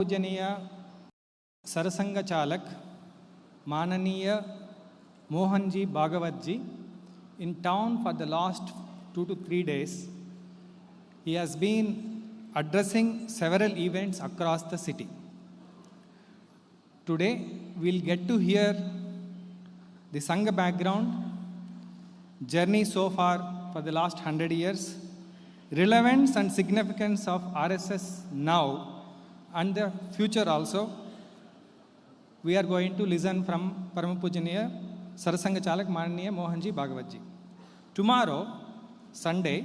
पूजनीय सरसंघ चालक माननीय Mohan ji Bhagwat ji in town for the last 2 to 3 days. He has been addressing several events across the city. Today we'll get to hear the Sangh background, journey so far for the last 100 years, relevance and significance of RSS now and the future also. We are going to listen from Paramapujaniya Sarasangha Chalak Mananiya Mohan ji Bhagwat ji. Tomorrow, Sunday,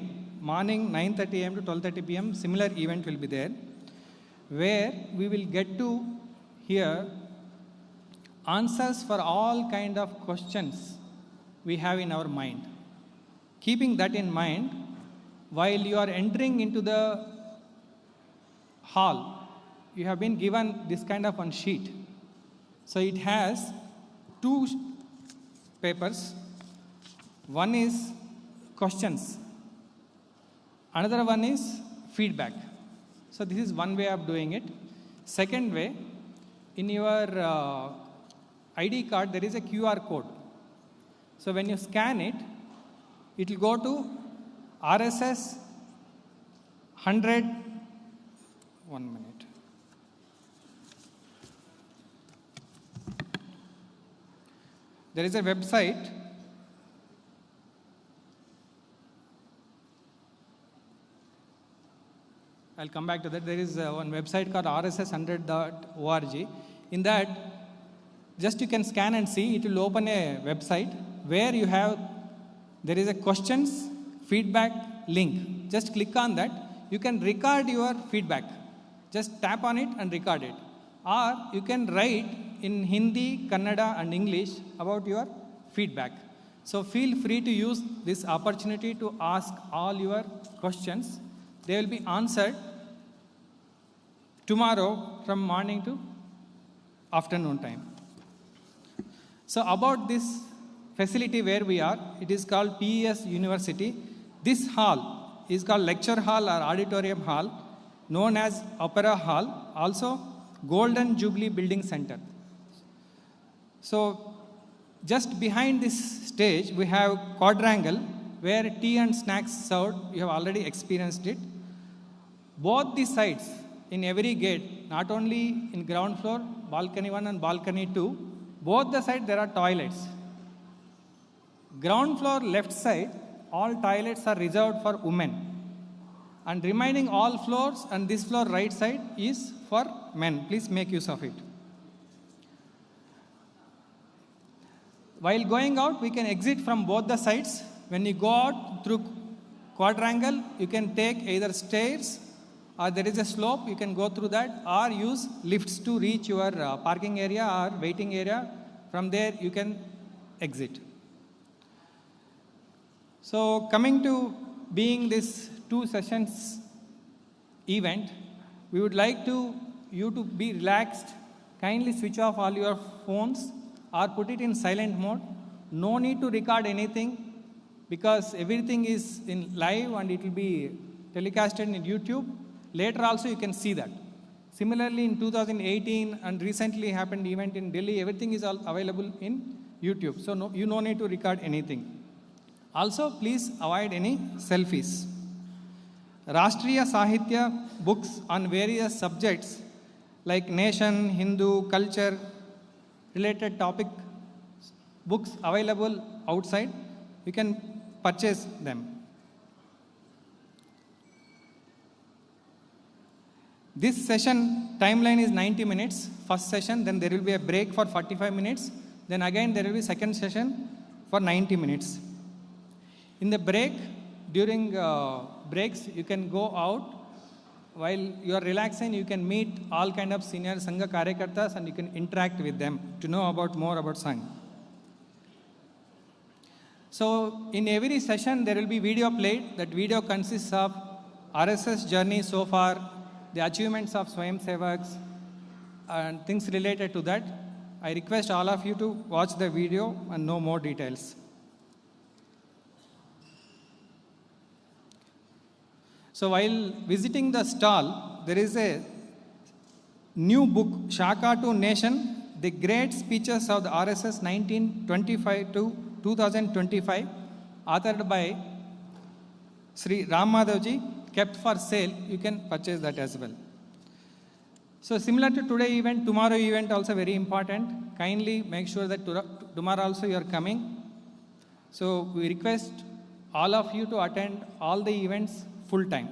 morning 9:30 am to 12:30 pm, similar event will be there, where we will get to hear answers for all kind of questions we have in our mind. Keeping that in mind, while you are entering into the hall, you have been given this kind of one sheet. So it has 2 papers. One is questions. Another one is feedback. So this is one way of doing it. Second way, in your ID card, there is a QR code. So when you scan it, it will go to RSS 100. 1 minute. There is a website. I'll come back to that. There is one website called rss100.org. In that, just you can scan and see. It will open a website where you have, there is a questions, feedback link. Just click on that. You can record your feedback. Just tap on it and record it. Or you can write in Hindi, Kannada and English about your feedback. So feel free to use this opportunity to ask all your questions. They will be answered tomorrow from morning to afternoon time. So about this facility where we are, it is called PES University. This hall is called Lecture Hall or Auditorium Hall, known as Opera Hall, also Golden Jubilee Building Center. So just behind this stage, we have quadrangle where tea and snacks served. You have already experienced it. Both the sides, in every gate, not only in ground floor, balcony 1 and balcony 2, both the sides there are toilets. Ground floor left side, all toilets are reserved for women. And remaining all floors and this floor right side is for men. Please make use of it. While going out, we can exit from both the sides. When you go out through quadrangle, you can take either stairs or there is a slope, you can go through that, or use lifts to reach your parking area or waiting area. From there, you can exit. So coming to being this 2 sessions event, we would like you to be relaxed. Kindly switch off all your phones or put it in silent mode. No need to record anything because everything is in live and it will be telecasted in YouTube. Later also you can see that. Similarly in 2018 and recently happened event in Delhi, everything is all available in YouTube. So you no need to record anything. Also please avoid any selfies. Rashtriya Sahitya books on various subjects like nation, Hindu, culture, related topic books available outside. You can purchase them. This session timeline is 90 minutes, first session, then there will be a break for 45 minutes, then again there will be second session for 90 minutes. In the break, during breaks, you can go out. While you are relaxing, you can meet all kind of senior Sangha Karyakartas and you can interact with them to know more about Sangh. So in every session, there will be video played. That video consists of RSS journey so far, the achievements of Swayam Sevaks, and things related to that. I request all of you to watch the video and know more details. So while visiting the stall, there is a new book, Shaka to Nation, The Great Speeches of the RSS 1925 to 2025, authored by Sri Ram Madhavji, kept for sale. You can purchase that as well. So similar to today event, tomorrow event also very important. Kindly make sure that tomorrow also you are coming. So we request all of you to attend all the events full time.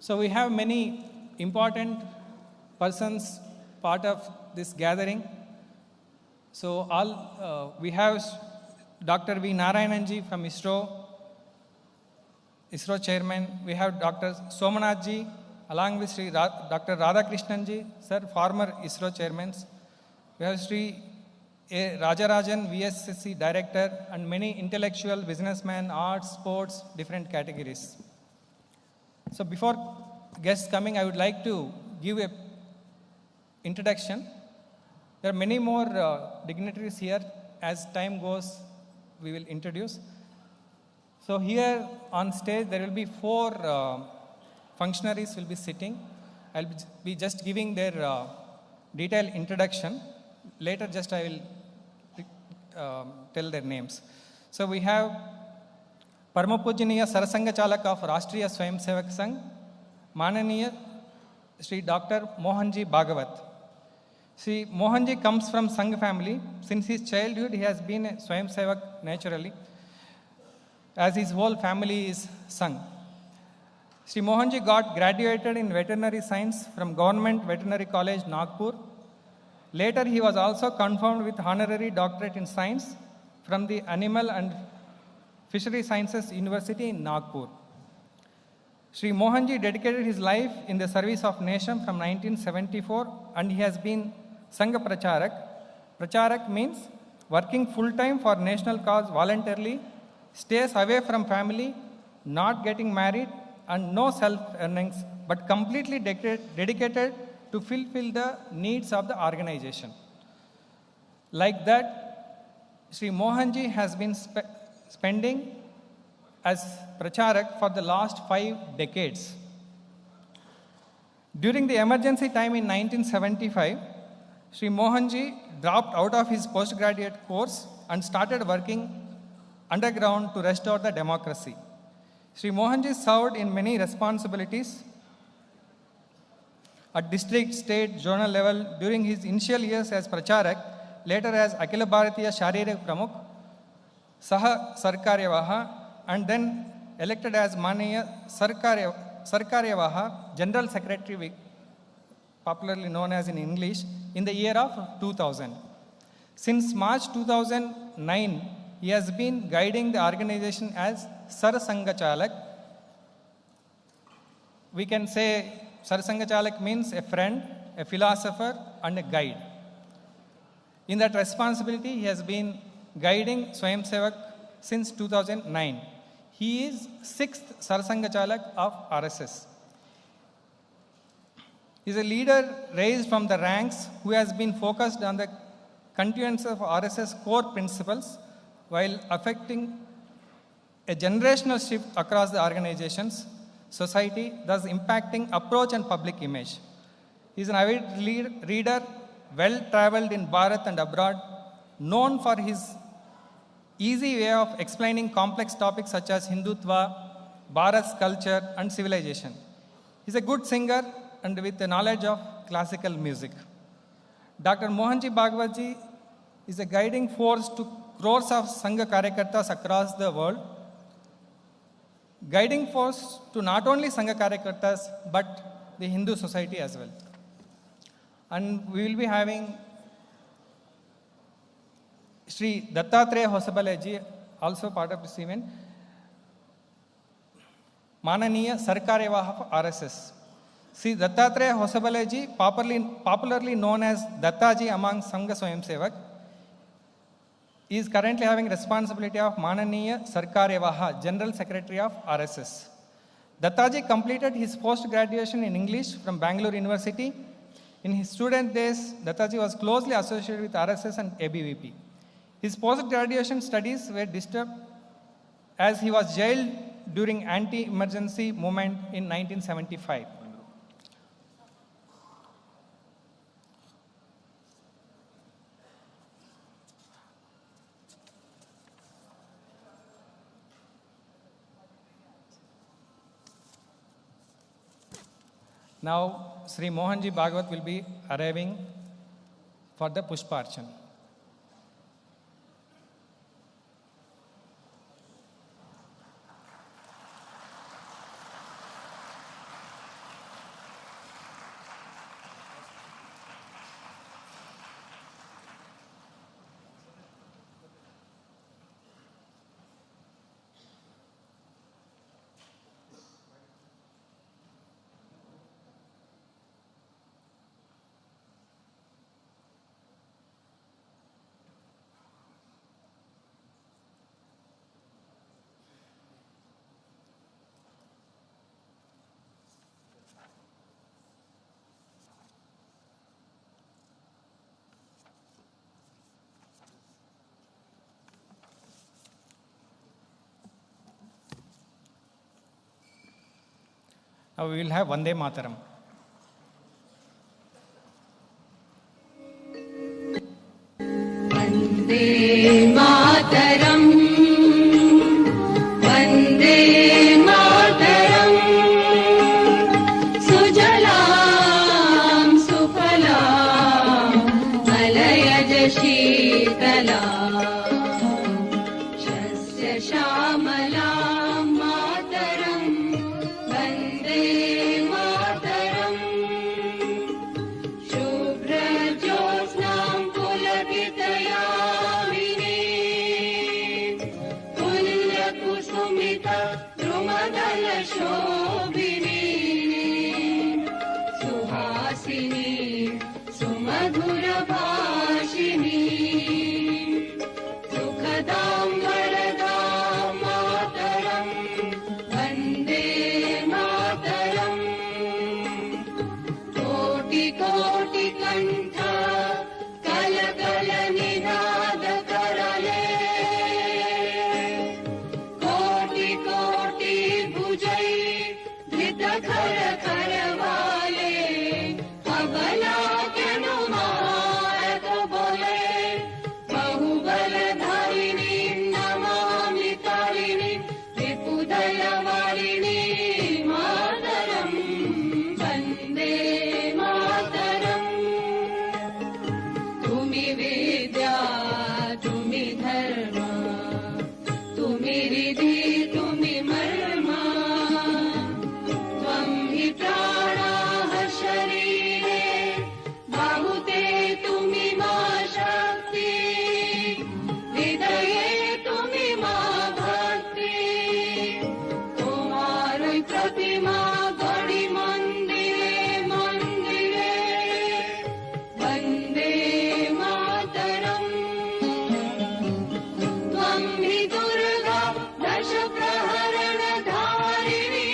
So we have many important persons part of this gathering. So we have Dr. V. Narayananji from ISRO chairman. We have Dr. Somanathji along with Sri Dr. Radhakrishnanji, sir, former ISRO chairman. We have Sri A. Rajarajan, VSSC director, and many intellectual, businessmen, arts, sports, different categories. So before guests coming, I would like to give a introduction. There are many more dignitaries here. As time goes, we will introduce. So here on stage, there will be 4 functionaries will be sitting. I'll be just giving their detailed introduction. Later, just I will tell their names. So we have Paramapujaniya Sarasanga Chalak of Rashtriya Swayam Sevak Sangh, Mananiya Sri Dr. Mohanji Bhagwat. See, Mohanji comes from Sangh family. Since his childhood, he has been a Swayam Sevak naturally, as his whole family is Sangh. Sri Mohanji got graduated in veterinary science from Government Veterinary College, Nagpur. Later, he was also confirmed with honorary doctorate in science from the Animal and Fishery Sciences University in Nagpur. Sri Mohanji dedicated his life in the service of nation from 1974, and he has been Sangha Pracharak. Pracharak means working full-time for national cause voluntarily, stays away from family, not getting married, and no self-earnings, but completely dedicated to fulfill the needs of the organization. Like that, Sri Mohanji has been spending as Pracharak for the last 5 decades. During the emergency time in 1975, Sri Mohanji dropped out of his postgraduate course and started working underground to restore the democracy. Sri Mohanji served in many responsibilities at district, state, zonal level during his initial years as Pracharak, later as Akhila Bharatiya Sharirik Pramukh, Saha Sarkaryawaha, and then elected as Maniya Sarkaryawaha, General Secretary, popularly known as in English, in the year of 2000. Since March 2009, he has been guiding the organization as Sarasanga Chalak. We can say Sarasanga Chalak means a friend, a philosopher, and a guide. In that responsibility, he has been guiding Swayam Sevak since 2009. He is 6th Sarasanga Chalak of RSS. He is a leader raised from the ranks who has been focused on the continuance of RSS core principles while affecting a generational shift across the organizations, society, thus impacting approach and public image. He is an avid reader, well-traveled in Bharat and abroad, known for his easy way of explaining complex topics such as Hindutva, Bharat's culture, and civilization. He is a good singer and with a knowledge of classical music. Dr. Mohanji Bhagwatji is a guiding force to crores of Sangha Karyakartas across the world, guiding force to not only Sangha Karyakartas but the Hindu society as well. And we will be having Sri Dattatreya Hosabaleji, also part of this event, Mananiya Sarkaryawaha of RSS. Sri Dattatreya Hosabaleji, popularly known as Dattaji among Sangha Swayam Sevak, is currently having responsibility of Mananiya Sarkaryawaha, General Secretary of RSS. Dattaji completed his post-graduation in English from Bengaluru University. In his student days, Dattaji was closely associated with RSS and ABVP. His post-graduation studies were disturbed as he was jailed during anti-emergency movement in 1975. Now, Sri Mohan Bhagwat will be arriving for the Pushparchan. Now we will have Vande Mataram. Vande Mataram, Vande Mataram, Sujalam Sufalam, Malayaj Sheetalam, Shasya Shamalam Mataram, Vande Mataram, Shubhra Jyotsnam Pulakitayamini, Pulya Kusumita Drumadala Shobhini, Suhasini Sumadhura Bhashini, Sukhadam Varadam Mataram, Vande Mataram, Koti Koti Kantha Kala Kala Ninada Karale, Koti Koti Bhujai Dhita Khara Kharavale, Abala Kenu Marat Bole, Bahubaladharini Namami Tarini, Ripudayavarini Mataram, Vande Mataram, Tumi Vidya, Tumi Dharma, Tumi Ridhi, Tumi Marma, Tvam hi Pranaha Sharire, Bahute Tumi Ma Shakti, Hridaye Tumi Ma Bhakti, Tomaroi Pratima Gadi Mandire Mandire, Vande Mataram, Tvam hi Durga Dasha Praharana Dharini,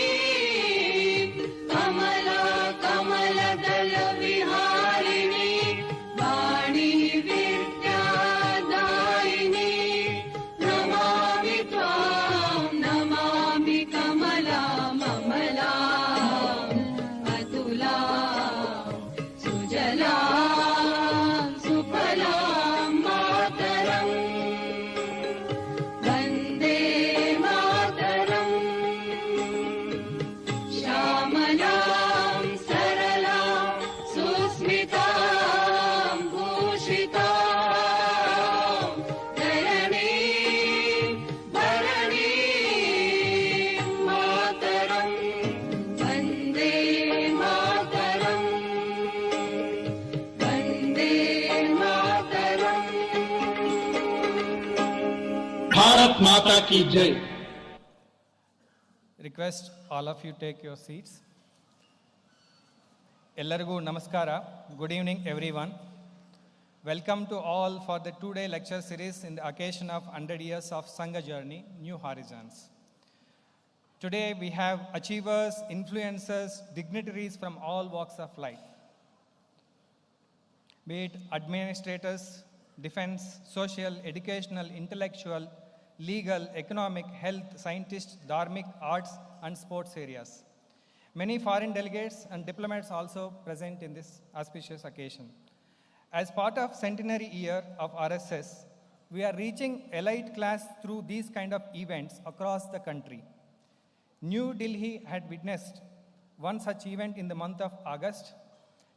Kamala Kamala Dala Viharini, Vani Vidya Daini, Namami Tvam, Namami Kamala Mamala, Atula, Sujala, Supala Mataram, Vande Mataram, Shamalam Saralam Susmitam Bhushitam, Dharani Bharani Mataram, Vande Mataram, Vande Mataram. Bharat माता की जय। Request all of you take your seats. Ellargu namaskara. Good evening, everyone. Welcome to all for the two-day lecture series in the occasion of 100 years of Sangha journey, New Horizons. Today we have achievers, influencers, dignitaries from all walks of life. Be it administrators, defense, social, educational, intellectual, legal, economic, health, scientists, dharmic, arts, and sports areas. Many foreign delegates and diplomats also present in this auspicious occasion. As part of centenary year of RSS, we are reaching elite class through these kind of events across the country. New Delhi had witnessed one such event in the month of August.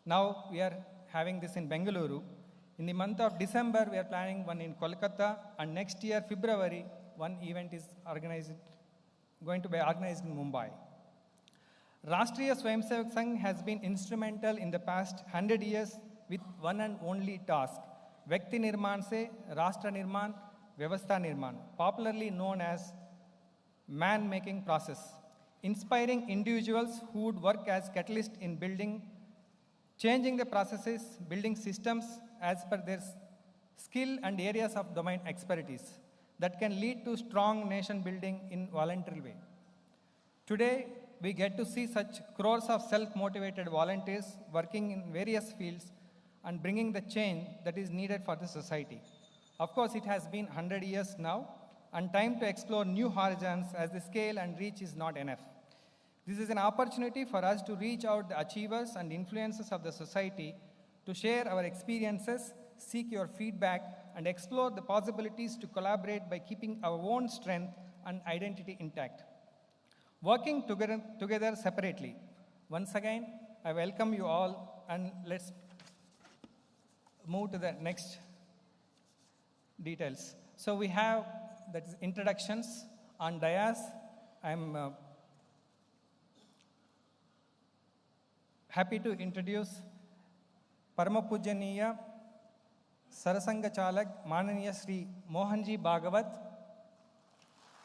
Now we are having this in Bengaluru. In the month of December, we are planning one in Kolkata, and next year, February, one event is going to be organized in Mumbai. Rashtriya Swayamsevak Sangh has been instrumental in the past 100 years with one and only task, Vyakti Nirman se Rashtra Nirman, Vyavastha Nirman, popularly known as man-making process, inspiring individuals who would work as catalysts in changing the processes, building systems as per their skill and areas of domain expertise that can lead to strong nation building in voluntary way. Today, we get to see such crores of self-motivated volunteers working in various fields and bringing the change that is needed for the society. Of course, it has been 100 years now, and time to explore new horizons as the scale and reach is not enough. This is an opportunity for us to reach out the achievers and influencers of the society to share our experiences, seek your feedback, and explore the possibilities to collaborate by keeping our own strength and identity intact. Working together separately. Once again, I welcome you all, and let's move to the next details. So we have that is introductions on dais. I'm happy to introduce Paramapujaniya Sarasanga Chalak Mananiya Sri Mohanji Bhagwat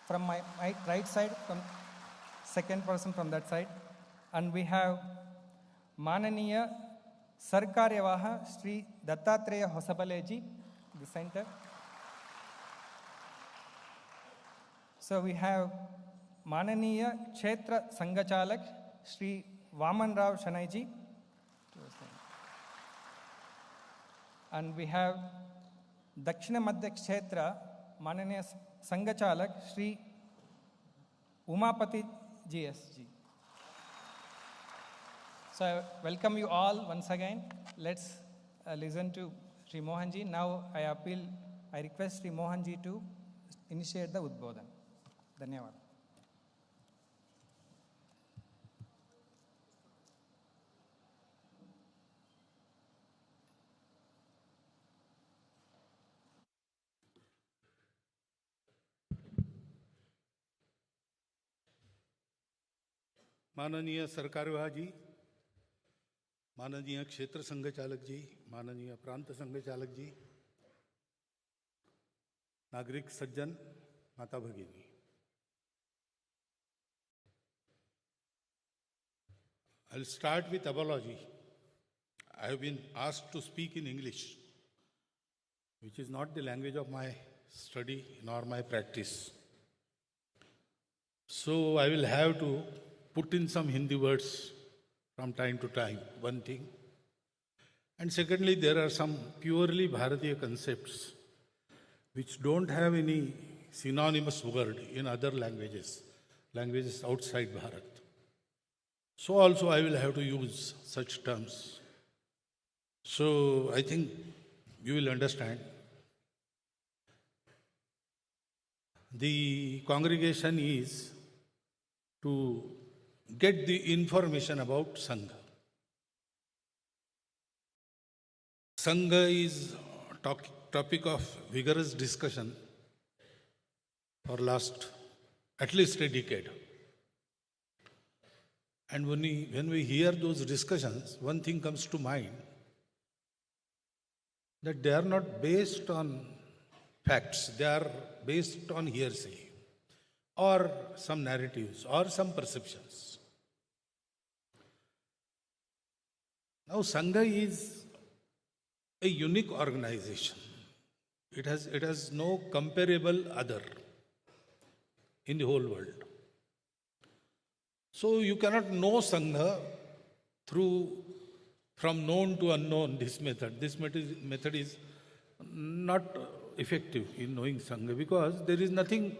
from my right side, from second person from that side. And we have Mananiya Sarkaryavaha Sri Dattatreya Hosabaleji, the center. So we have Mananiya Kshetra Sangachalak Sri Vaman Rao Shanaiji. And we have Dakshina Madhya Kshetra Mananiya Sangachalak Sri Umapati GSG. So I welcome you all once again. Let's listen to Sri Mohanji. Now I request Sri Mohanji to initiate the Udbodhan. Dhanyavad. माननीय सरकारवाह जी, माननीय क्षेत्र संघ चालक जी, माननीय प्रांत संघ चालक जी, नागरिक सज्जन, माता भगिनी, I'll start with apology. I have been asked to speak in English, which is not the language of my study nor my practice. So I will have to put in some Hindi words from time to time, one thing. And secondly, there are some purely Bharatiya concepts which don't have any synonymous word in other languages outside Bharat. So also I will have to use such terms. So I think you will understand. The congregation is to get the information about Sangha. Sangha is a topic of vigorous discussion for last at least a decade. And when we hear those discussions, one thing comes to mind, that they are not based on facts, they are based on hearsay or some narratives or some perceptions. Now, Sangha is a unique organization. It has no comparable other in the whole world. So you cannot know Sangha from known to unknown, this method. This method is not effective in knowing Sangha because there is nothing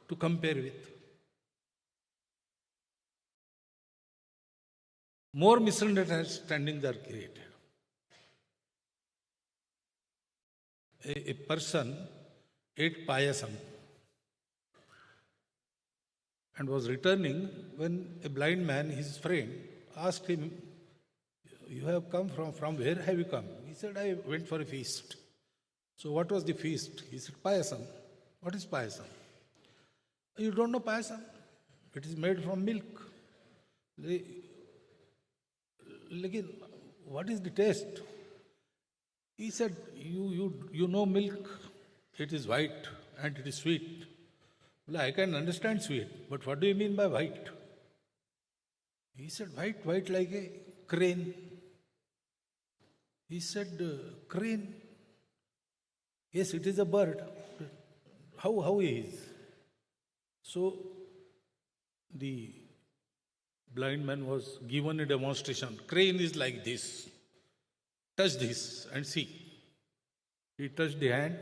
to compare with. More misunderstandings are created. A person ate payasam and was returning when a blind man, his friend, asked him, "You have come from where have you come?" He said, "I went for a feast." "So what was the feast?" He said, "Payasam." "What is payasam?" "You don't know payasam? It is made from milk." Lekin, what is the taste? He said, you know milk, it is white and it is sweet. Well, I can understand sweet, but what do you mean by white? He said, white like a crane. He said, crane? Yes, it is a bird. How is? So, the blind man was given a demonstration. Crane is like this. Touch this and see. He touched the hand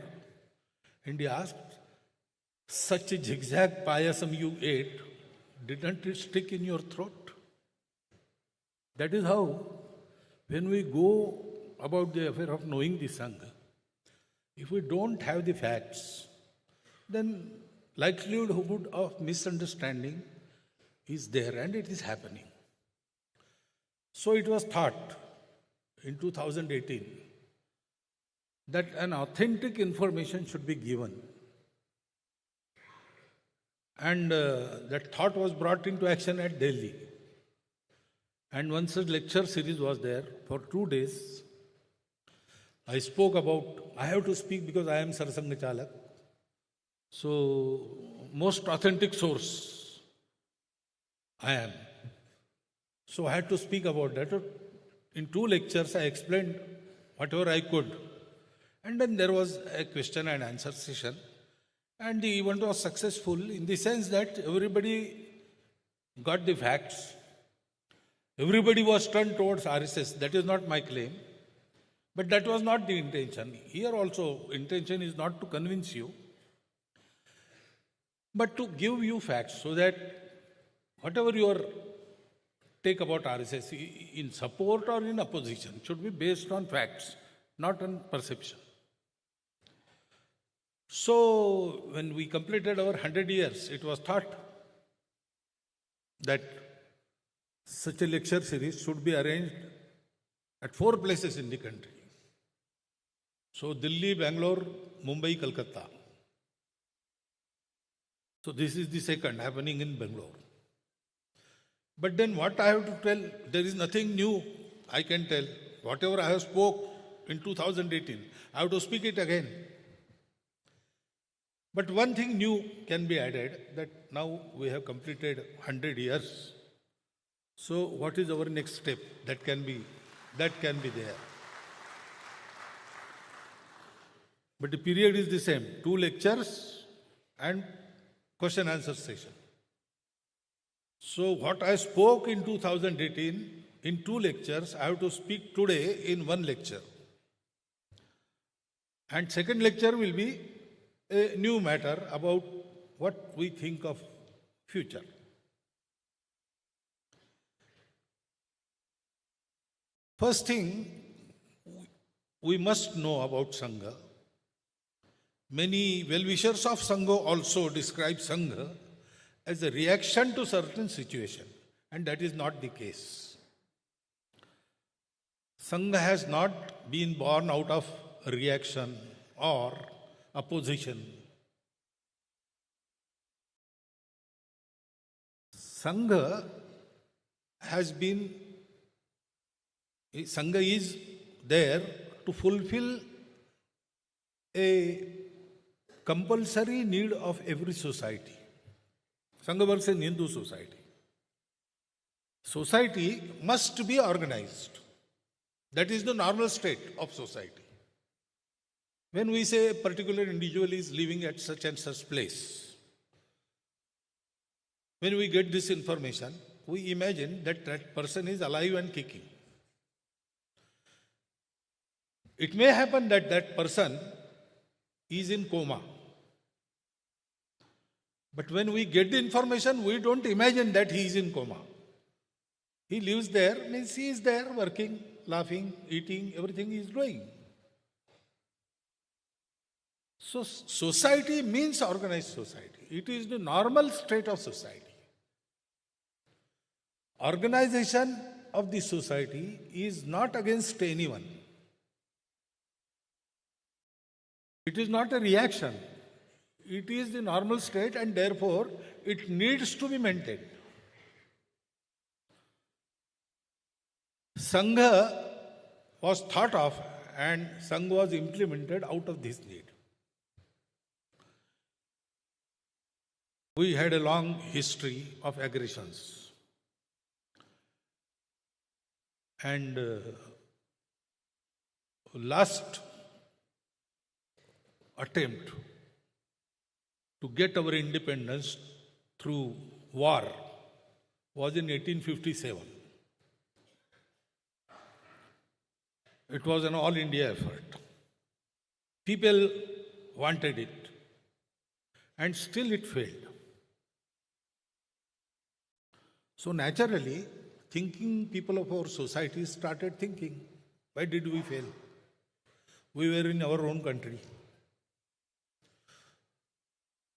and he asked, "Such a zigzag payasam you ate, didn't it stick in your throat?" That is how, when we go about the affair of knowing the Sangha, if we don't have the facts, then likelihood of misunderstanding is there and it is happening. So it was thought in 2018 that an authentic information should be given. And that thought was brought into action at Delhi. And one such lecture series was there for 2 days. I spoke about, I have to speak because I am Sarsanga Chalak. So, most authentic source I am. So I had to speak about that. In 2 lectures, I explained whatever I could. And then there was a question and answer session. And the event was successful in the sense that everybody got the facts. Everybody was turned towards RSS. That is not my claim. But that was not the intention. Here also, intention is not to convince you, but to give you facts so that whatever your take about RSS in support or in opposition should be based on facts, not on perception. So, when we completed our 100 years, it was thought that such a lecture series should be arranged at 4 places in the country. So, Delhi, Bangalore, Mumbai, Kolkata. So, this is the second happening in Bangalore. But then what I have to tell, there is nothing new I can tell. Whatever I have spoke in 2018, I have to speak it again. But one thing new can be added, that now we have completed 100 years. So what is our next step? That can be there. But the period is the same, 2 lectures and question answer session. So what I spoke in 2018 in 2 lectures, I have to speak today in 1 lecture. And second lecture will be a new matter about what we think of future. First thing, we must know about Sangha. Many well-wishers of Sangha also describe Sangha as a reaction to certain situation, and that is not the case. Sangha has not been born out of reaction or opposition. Sangha is there to fulfill a compulsory need of every society. Sangha works in Hindu society. Society must be organized. That is the normal state of society. When we say a particular individual is living at such and such place, when we get this information, we imagine that that person is alive and kicking. It may happen that that person is in coma. But when we get the information, we don't imagine that he is in coma. He lives there, means he is there working, laughing, eating, everything he is doing. So society means organized society. It is the normal state of society. Organization of the society is not against anyone. It is not a reaction. It is the normal state and therefore it needs to be maintained. Sangh was thought of and Sangh was implemented out of this need. We had a long history of aggressions. And last attempt to get our independence through war was in 1857. It was an all India effort. People wanted it, and still it failed. So naturally, thinking people of our society started thinking, why did we fail? We were in our own country.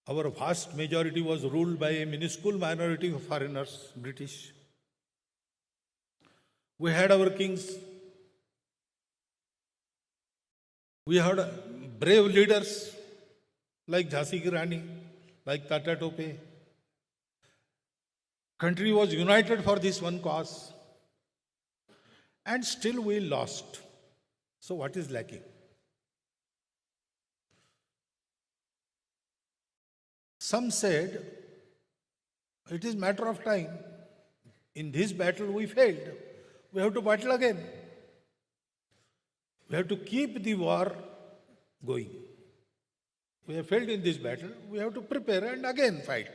Our vast majority was ruled by a minuscule minority of foreigners, British. We had our kings. We had brave leaders like Jhansi ki Rani, like Tata Tope. Country was united for this one cause. And still we lost. So what is lacking? Some said, it is matter of time. In this battle we failed. We have to battle again. We have to keep the war going. We have failed in this battle. We have to prepare and again fight.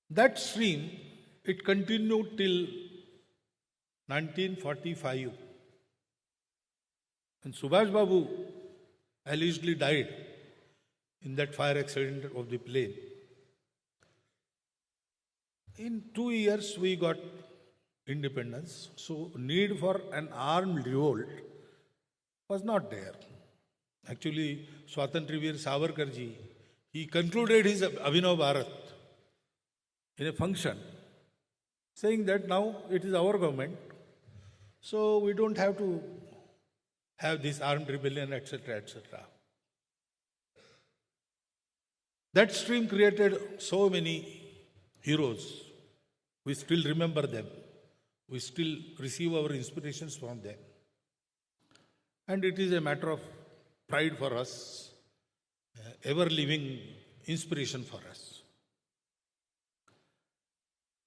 That stream, it continued till 1945. And Subhash Babu allegedly died in that fire accident of the plane. In 2 years we got independence, so need for an armed revolt was not there. Actually, Swatantriya Savarkarji, he concluded his Abhinav Bharat in a function, saying that now it is our government, so we don't have to have this armed rebellion, etc., etc. That stream created so many heroes. We still remember them. We still receive our inspirations from them. And it is a matter of pride for us, ever living inspiration for us.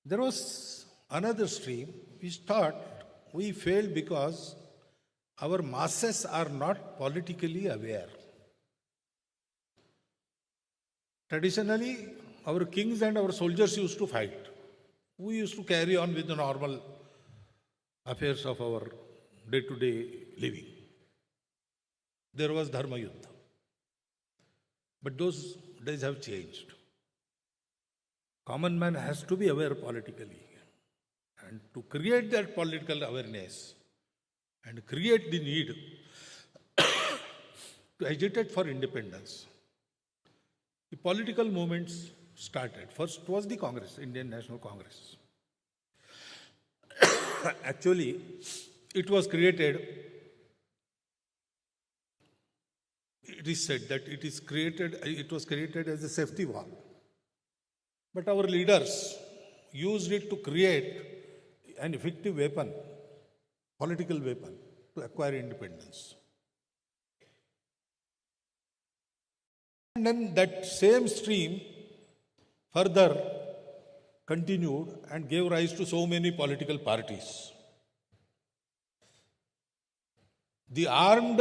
There was another stream which thought we failed because our masses are not politically aware. Traditionally, our kings and our soldiers used to fight. We used to carry on with the normal affairs of our day-to-day living. There was Dharma Yuddha. But those days have changed. Common man has to be aware politically. And to create that political awareness and create the need to agitate for independence, the political movements started. First was the Congress, Indian National Congress. Actually, it was created, it is said that it was created as a safety valve. But our leaders used it to create an effective weapon, political weapon, to acquire independence. And then that same stream further continued and gave rise to so many political parties. The armed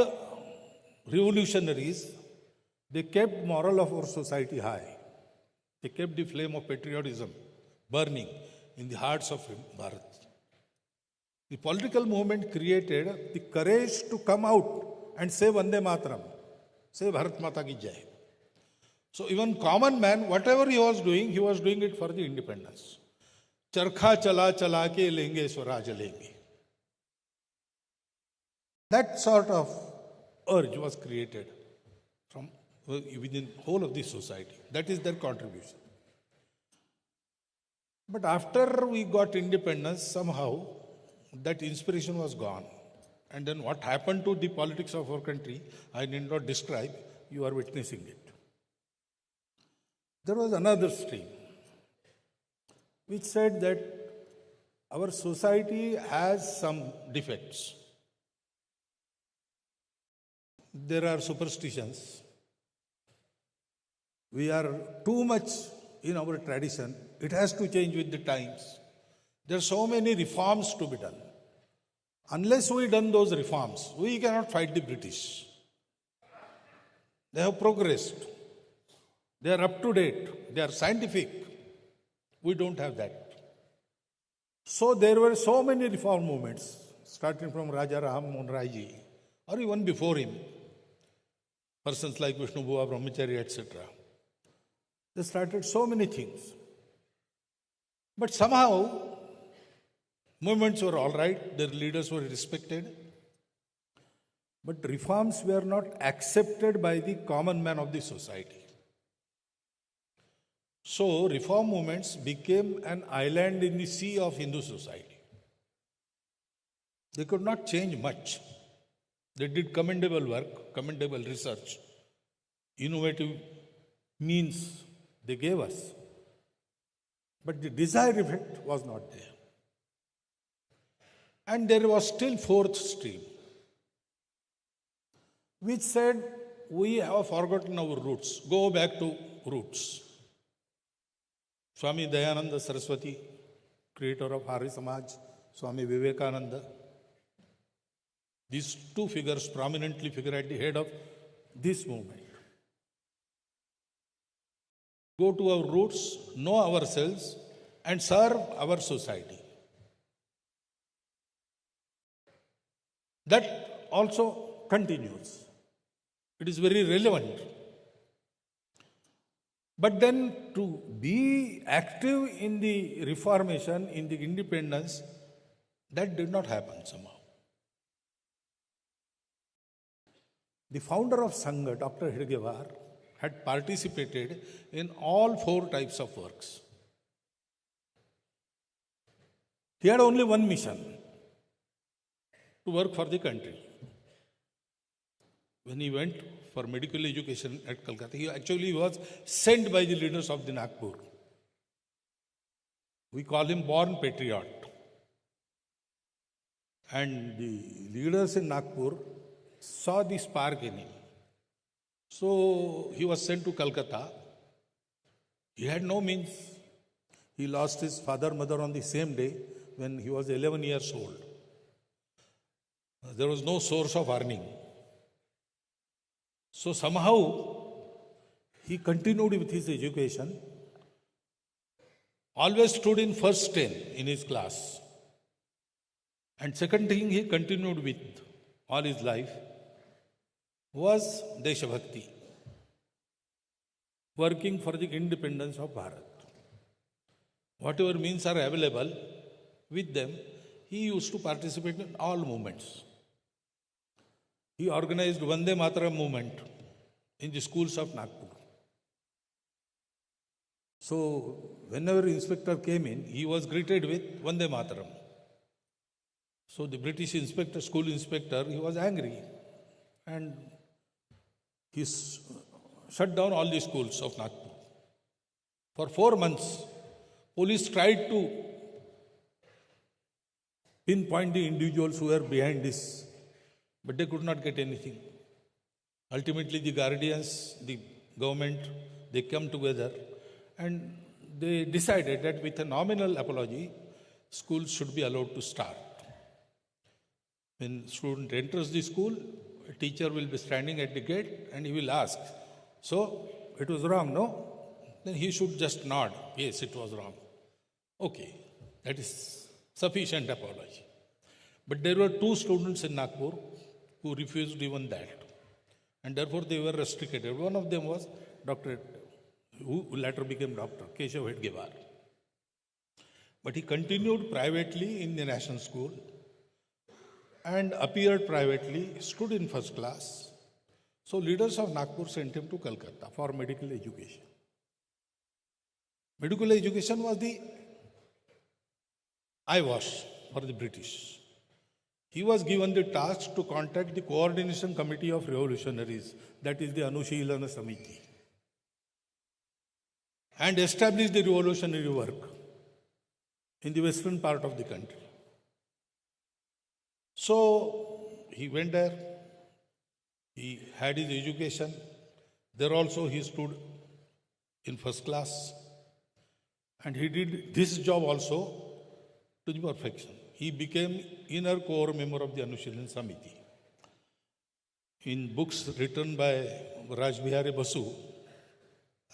revolutionaries, they kept morale of our society high. They kept the flame of patriotism burning in the hearts of Bharat. The political movement created the courage to come out and say Vande Mataram say Bharat Mata ki Jai. So even common man, whatever he was doing it for the independence. Charkha chala chala ke lenge swaraj lenge. That sort of urge was created from within whole of the society. That is their contribution. But after we got independence, somehow that inspiration was gone. And then what happened to the politics of our country, I need not describe, you are witnessing it. There was another stream which said that our society has some defects. There are superstitions. We are too much in our tradition. It has to change with the times. There are so many reforms to be done. Unless we done those reforms, we cannot fight the British. They have progressed. They are up to date. They are scientific. We don't have that. So there were so many reform movements, starting from Raja Ram Mohan Rai ji, or even before him. Persons like Vishnu Bua, Brahmachari, etc. They started so many things. But somehow, movements were all right, their leaders were respected. But reforms were not accepted by the common man of the society. So, reform movements became an island in the sea of Hindu society. They could not change much. They did commendable work, commendable research, innovative means they gave us. But the desired effect was not there. And there was still fourth stream, which said, we have forgotten our roots. Go back to roots. Swami Dayananda Saraswati, creator of Hari Samaj, Swami Vivekananda. These two figures prominently figure at the head of this movement. Go to our roots, know ourselves, and serve our society. That also continues. It is very relevant. But then to be active in the reformation, in the independence, that did not happen somehow. The founder of Sangh, Dr. Hedgewar, had participated in all four types of works. He had only one mission, to work for the country. When he went for medical education at Calcutta, he actually was sent by the leaders of the Nagpur. We call him born patriot. And the leaders in Nagpur saw the spark in him. So he was sent to Calcutta. He had no means. He lost his father, mother on the same day when he was 11 years old. There was no source of earning. So somehow he continued with his education, always stood in first 10 in his class. And second thing he continued with all his life was Deshabhakti, working for the independence of Bharat. Whatever means are available with them, he used to participate in all movements. He organized Vande Mataram movement in the schools of Nagpur. So, whenever inspector came in, he was greeted with Vande Mataram. So, the British inspector, school inspector, he was angry. And he shut down all the schools of Nagpur. For 4 months, police tried to pinpoint the individuals who were behind this, but they could not get anything. Ultimately, the guardians, the government, they come together and they decided that with a nominal apology, schools should be allowed to start. When student enters the school, a teacher will be standing at the gate and he will ask, so it was wrong, no? Then he should just nod, yes, it was wrong. Okay, that is sufficient apology. But there were 2 students in Nagpur who refused even that. and therefore they were restricted. One of them was Dr. who later became Dr. Keshav Hedgewar. But he continued privately in the national school and appeared privately, stood in first class. So leaders of Nagpur sent him to Calcutta for medical education. Medical education was the eyewash for the British. He was given the task to contact the Coordination Committee of Revolutionaries, that is the Anushilana Samiti, and establish the revolutionary work in the western part of the country. So he went there, he had his education. There also he stood in first class, and he did this job also to the perfection. He became inner core member of the Anushilana Samiti. In books written by Rajbihari Basu,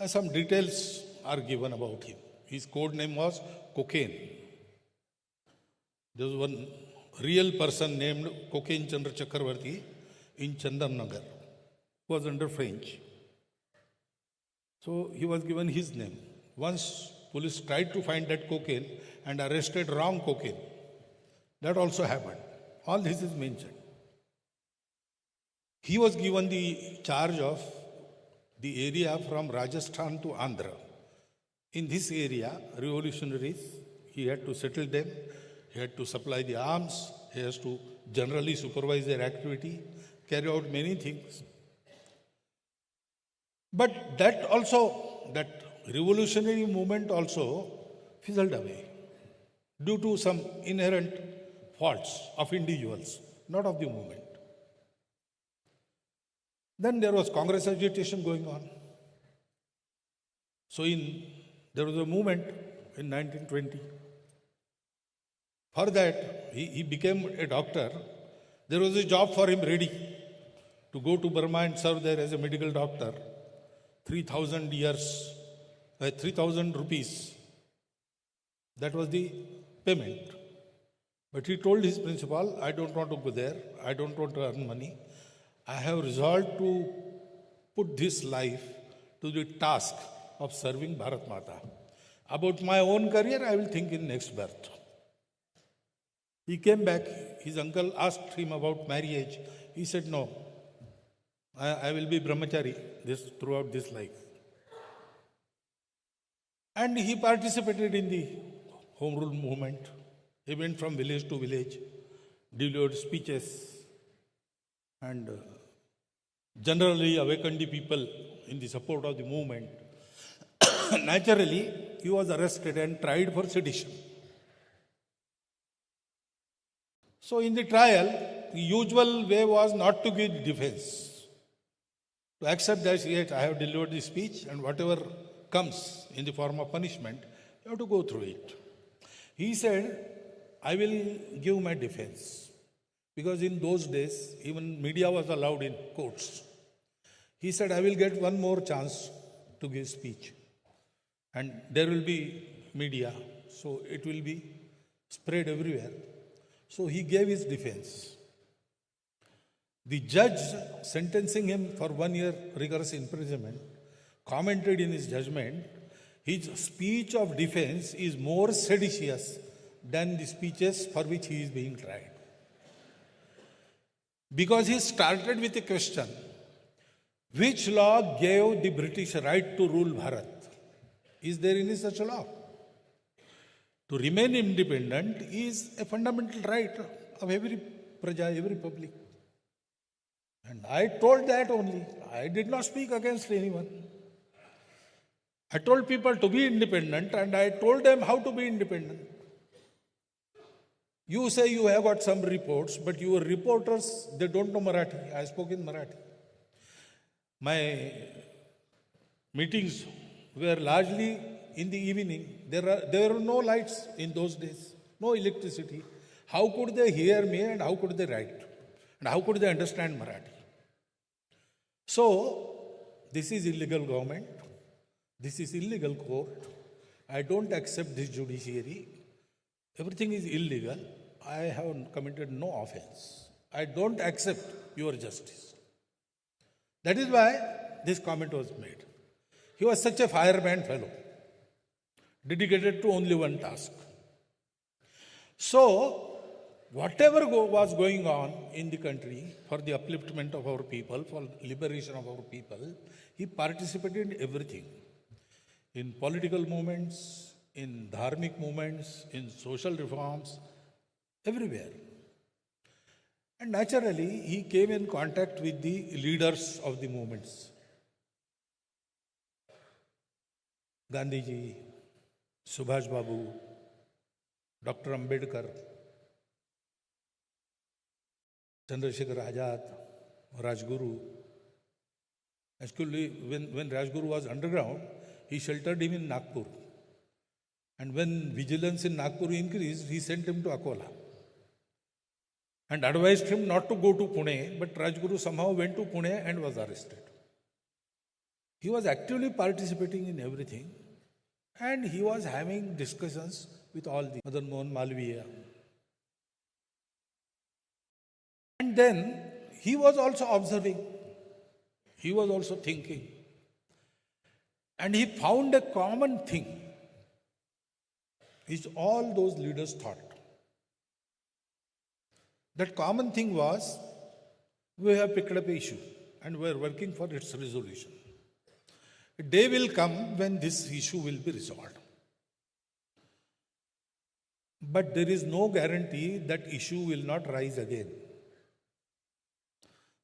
some details are given about him. His code name was Cocaine. There was one real person named Cocaine Chandra Chakravarti in Chandannagar, who was under French. So he was given his name. Once police tried to find that cocaine and arrested wrong cocaine. That also happened. All this is mentioned. He was given the charge of the area from Rajasthan to Andhra. In this area, revolutionaries, he had to settle them, he had to supply the arms, he has to generally supervise their activity, carry out many things. But that revolutionary movement also fizzled away due to some inherent faults of individuals, not of the movement. Then there was Congress agitation going on. So there was a movement in 1920. For that, he became a doctor. There was a job for him ready to go to Burma and serve there as a medical doctor. 3,000 rupees. That was the payment. But he told his principal, I don't want to go there. I don't want to earn money. I have resolved to put this life to the task of serving Bharat Mata. About my own career, I will think in next birth. He came back. His uncle asked him about marriage. He said, no, I will be brahmachari throughout this life. And he participated in the Home Rule movement. He went from village to village, delivered speeches, and generally awakened the people in the support of the movement. Naturally, he was arrested and tried for sedition. So in the trial, the usual way was not to give defense, to accept that, yes, I have delivered the speech and whatever comes in the form of punishment, you have to go through it. He said, I will give my defense. Because in those days, even media was allowed in courts. He said, I will get one more chance to give speech. And there will be media, so it will be spread everywhere. So he gave his defense. The judge sentencing him for 1 year rigorous imprisonment commented in his judgment, his speech of defense is more seditious than the speeches for which he is being tried. Because he started with a question, which law gave the British right to rule Bharat? Is there any such law? To remain independent is a fundamental right of every praja, every public. And I told that only. I did not speak against anyone. I told people to be independent and I told them how to be independent. You say you have got some reports, but your reporters, they don't know Marathi. I spoke in Marathi. My meetings were largely in the evening. There were no lights in those days, no electricity. How could they hear me and how could they write? And how could they understand Marathi? So, this is illegal government. This is illegal court. I don't accept this judiciary. Everything is illegal. I have committed no offense. I don't accept your justice. That is why this comment was made. He was such a fireman fellow, dedicated to only one task. So, whatever was going on in the country for the upliftment of our people, for liberation of our people, he participated in everything. In political movements, in dharmic movements, in social reforms, everywhere. And naturally, he came in contact with the leaders of the movements. Gandhiji, Subhash Babu, Dr. Ambedkar, Chandrasekhar Azad, Rajguru. Actually, when Rajguru was underground, he sheltered him in Nagpur. And when vigilance in Nagpur increased, he sent him to Akola and advised him not to go to Pune, but Rajguru somehow went to Pune and was arrested. He was actively participating in everything, and he was having discussions with all the Madan Mohan Malviya. And then he was also observing, he was also thinking, and he found a common thing which all those leaders thought. That common thing was, we have picked up an issue and we are working for its resolution. A day will come when this issue will be resolved. But there is no guarantee that issue will not rise again.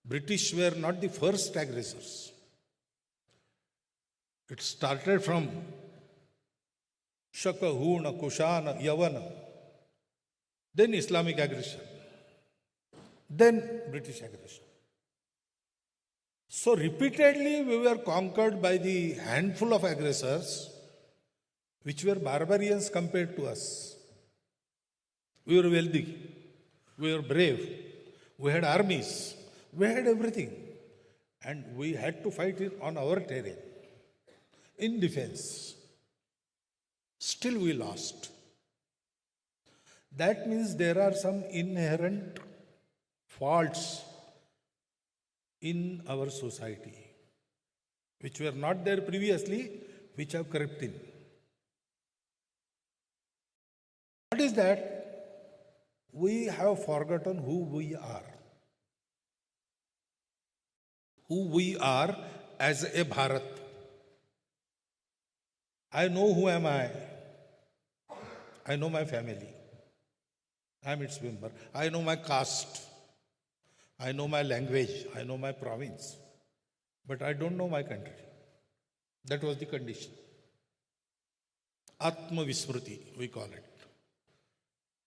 British were not the first aggressors. It started from Shaka, Huna, Kushana, Yavana, then Islamic aggression, then British aggression. So repeatedly we were conquered by the handful of aggressors which were barbarians compared to us. We were wealthy, we were brave, we had armies, we had everything, and we had to fight it on our terrain, in defense. Still we lost. That means there are some inherent faults in our society which were not there previously, which have crept in. What is that? We have forgotten who we are. Who we are as a Bharat. I know who am I. I know my family. I am its member. I know my caste. I know my language. I know my province. But I don't know my country. That was the condition. Atma Vismriti, we call it.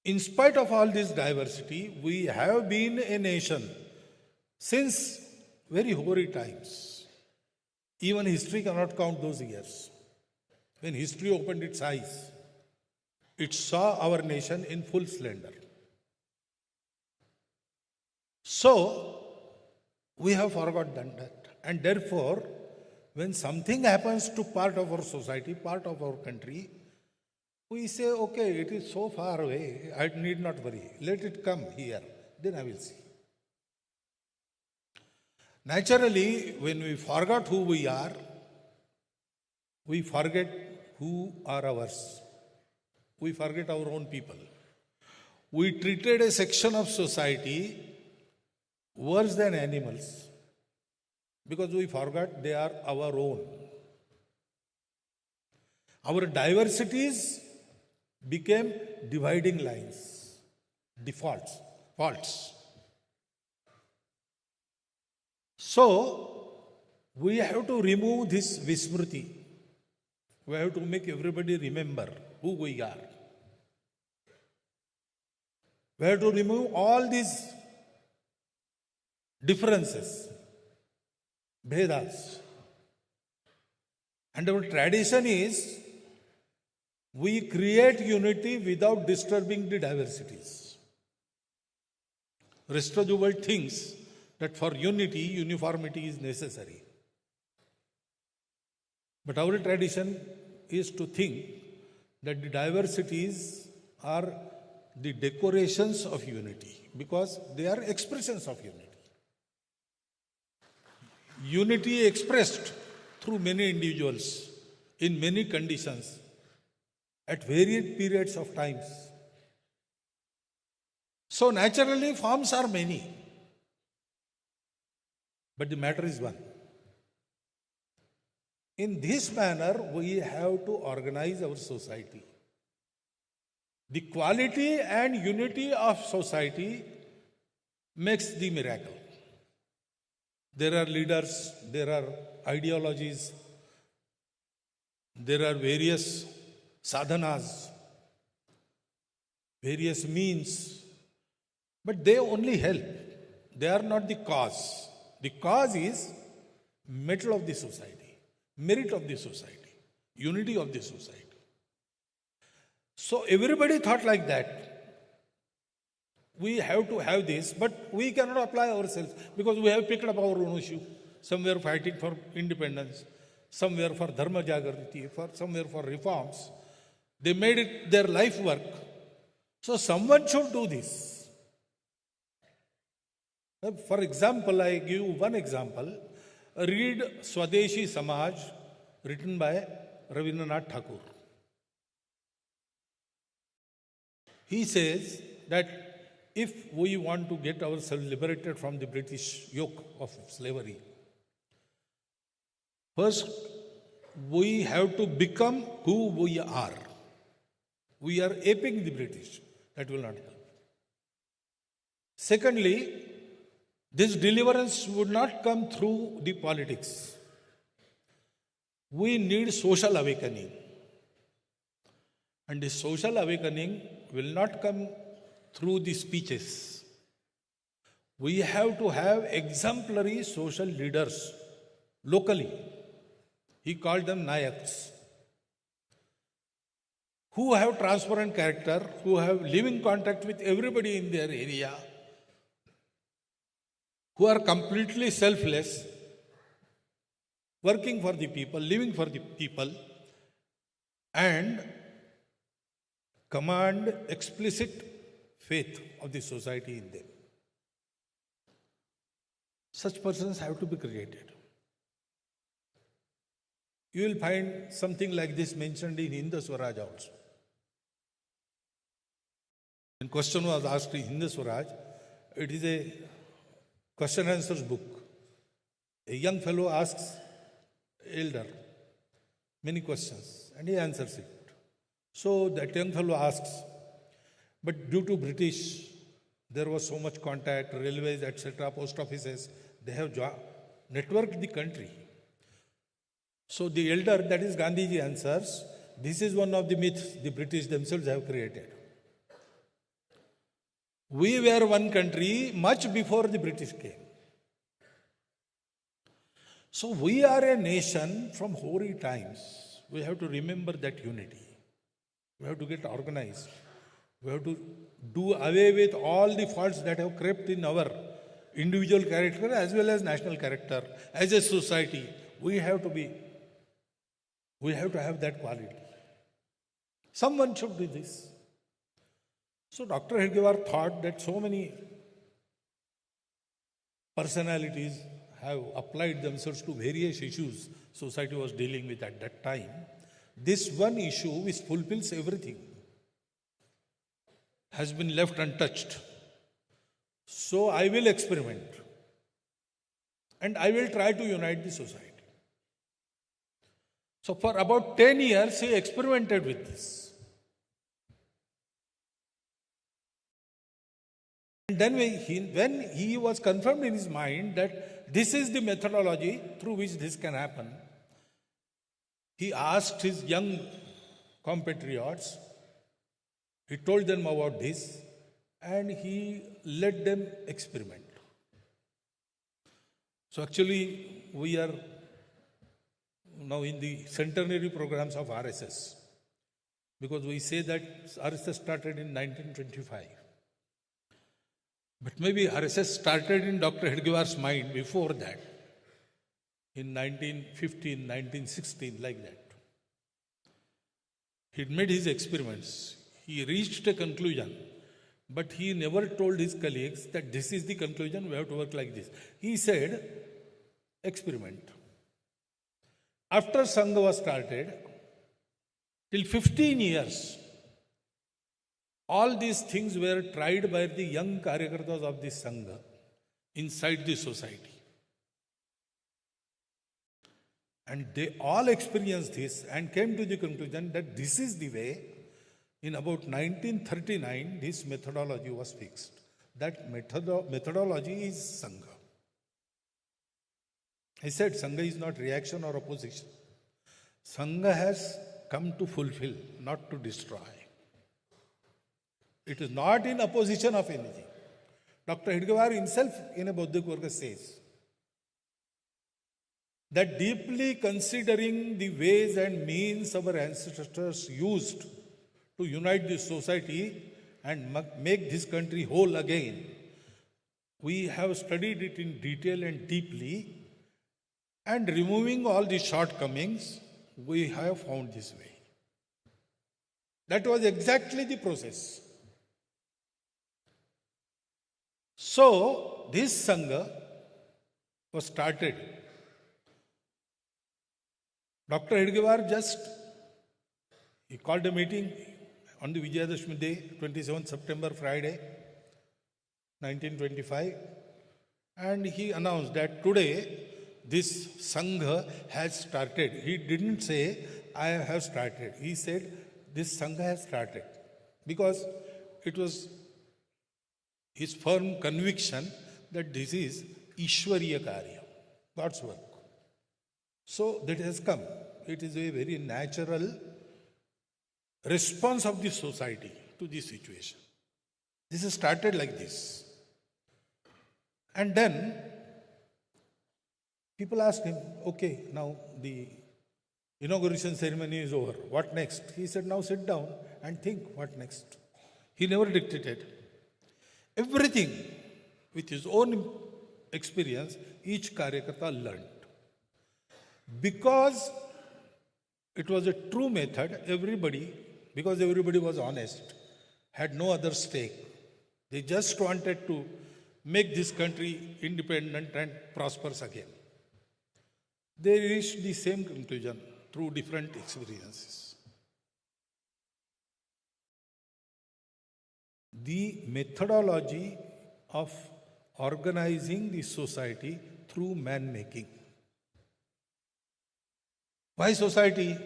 In spite of all this diversity, we have been a nation since very hoary times. Even history cannot count those years. When history opened its eyes, it saw our nation in full splendor. So, we have forgotten that. And therefore, when something happens to part of our society, part of our country, we say, okay, it is so far away, I need not worry. Let it come here, then I will see. Naturally, when we forgot who we are, we forget who are ours. We forget our own people. We treated a section of society worse than animals because we forgot they are our own. Our diversities became dividing lines, defaults, faults. So, we have to remove this Vismriti. We have to make everybody remember who we are. We have to remove all these differences, Bhedas. And our tradition is, we create unity without disturbing the diversities. Rest of the world thinks that for unity, uniformity is necessary. But our tradition is to think that the diversities are the decorations of unity because they are expressions of unity. unity expressed through many individuals in many conditions at varied periods of times. So naturally forms are many, but the matter is one. In this manner, we have to organize our society. The quality and unity of society makes the miracle. There are leaders, there are ideologies, there are various sadhanas, various means, but they only help. They are not the cause. The cause is mettle of the society, merit of the society, unity of the society. So everybody thought like that. We have to have this, but we cannot apply ourselves because we have picked up our own issue. Some were fighting for independence, some were for dharma jagriti, some were for reforms. They made it their life work. So someone should do this. For example, I give one example. Read Swadeshi Samaj, written by Rabindranath Tagore. He says that if we want to get ourselves liberated from the British yoke of slavery, first we have to become who we are. We are aping the British. That will not help. Secondly, this deliverance would not come through the politics. We need social awakening. And the social awakening will not come through the speeches. We have to have exemplary social leaders locally. He called them Nayaks, who have transparent character, who have living contact with everybody in their area, who are completely selfless, working for the people, living for the people, and command explicit faith of the society in them. Such persons have to be created. You will find something like this mentioned in Hindu Swaraj also. When question was asked in Hindu Swaraj, it is a question and answers book. A young fellow asks elder many questions and he answers it. So that young fellow asks, but due to British, there was so much contact, railways, etc., post offices, they have networked the country. So the elder, that is Gandhiji, answers, this is one of the myths the British themselves have created. We were one country much before the British came. So we are a nation from hoary times. We have to remember that unity. We have to get organized. We have to do away with all the faults that have crept in our individual character as well as national character. As a society, we have to have that quality. Someone should do this. So Dr. Hedgewar thought that so many personalities have applied themselves to various issues society was dealing with at that time. This one issue which fulfills everything has been left untouched. So I will experiment and I will try to unite the society. So for about 10 years he experimented with this. And then when he was confirmed in his mind that this is the methodology through which this can happen, he asked his young compatriots, he told them about this, and he let them experiment. So actually, we are now in the centenary programs of RSS, because we say that RSS started in 1925. But maybe RSS started in Dr. Hedgewar's mind before that, in 1915, 1916, like that. He made his experiments. He reached a conclusion, but he never told his colleagues that this is the conclusion, we have to work like this. He said, experiment. After Sangh was started, till 15 years, all these things were tried by the young Karyakartas of the Sangha inside the society. And they all experienced this and came to the conclusion that this is the way. In about 1939, this methodology was fixed. That methodology is Sangha. I said Sangha is not reaction or opposition. Sangha has come to fulfill, not to destroy. It is not in opposition of anything. Dr. Hedgewar himself in a Bauddhik Varga says that deeply considering the ways and means our ancestors used to unite this society and make this country whole again, we have studied it in detail and deeply, and removing all the shortcomings, we have found this way. That was exactly the process. So, this Sangha was started. Dr. Hedgewar he called a meeting on the Vijayadashmi day, 27th September, Friday, 1925, and he announced that today this Sangha has started. He didn't say, I have started. He said, this Sangha has started. Because it was his firm conviction that this is Ishwariya Karya, God's work. So that has come. It is a very natural response of the society to this situation. This has started like this. And then people asked him, okay, now the inauguration ceremony is over. What next? He said, now sit down and think what next. He never dictated. Everything with his own experience, each Karyakarta learned. Because it was a true method, because everybody was honest, had no other stake. They just wanted to make this country independent and prosperous again. They reached the same conclusion through different experiences. The methodology of organizing the society through man-making. Why society?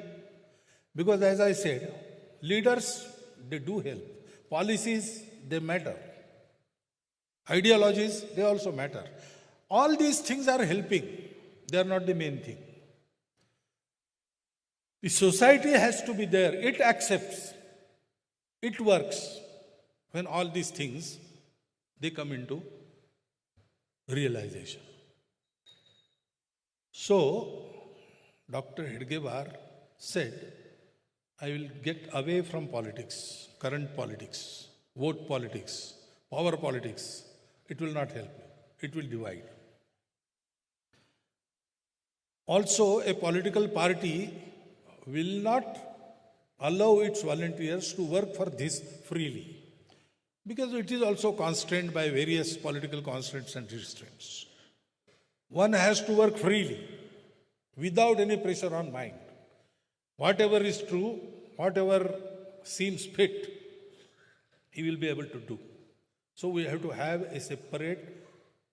Because as I said, leaders, they do help. Policies, they matter. Ideologies, they also matter. All these things are helping. They are not the main thing. The society has to be there. It accepts. It works. When all these things, they come into realization. So, Dr. Hedgewar said, I will get away from politics, current politics, vote politics, power politics. It will not help. It will divide. Also, a political party will not allow its volunteers to work for this freely, because it is also constrained by various political constraints and restraints. One has to work freely, without any pressure on mind. Whatever is true, whatever seems fit, he will be able to do. So we have to have a separate,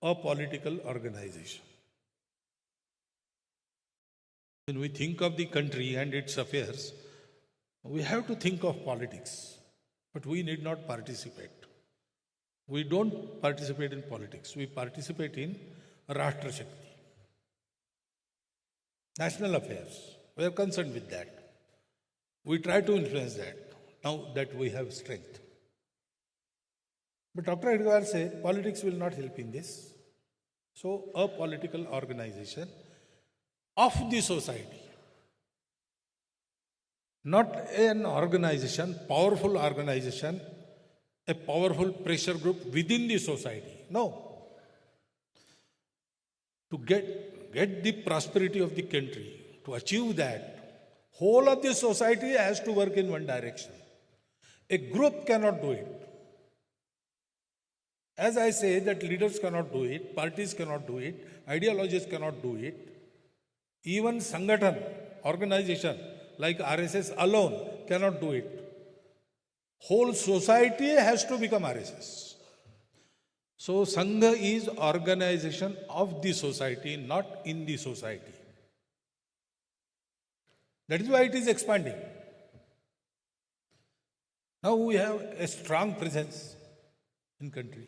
apolitical organization. When we think of the country and its affairs, we have to think of politics, but we need not participate. We don't participate in politics. We participate in Rashtra Shakti. National affairs. We are concerned with that. We try to influence that, now that we have strength. But Dr. Hedgewar said, politics will not help in this. So, a political organization of the society. Not an organization, powerful organization, a powerful pressure group within the society. No. To get the prosperity of the country, to achieve that, whole of the society has to work in one direction. A group cannot do it. As I say that leaders cannot do it, parties cannot do it, ideologies cannot do it, even Sangathan, organization like RSS alone cannot do it. Whole society has to become RSS. So Sangha is organization of the society, not in the society. That is why it is expanding. Now we have a strong presence in country.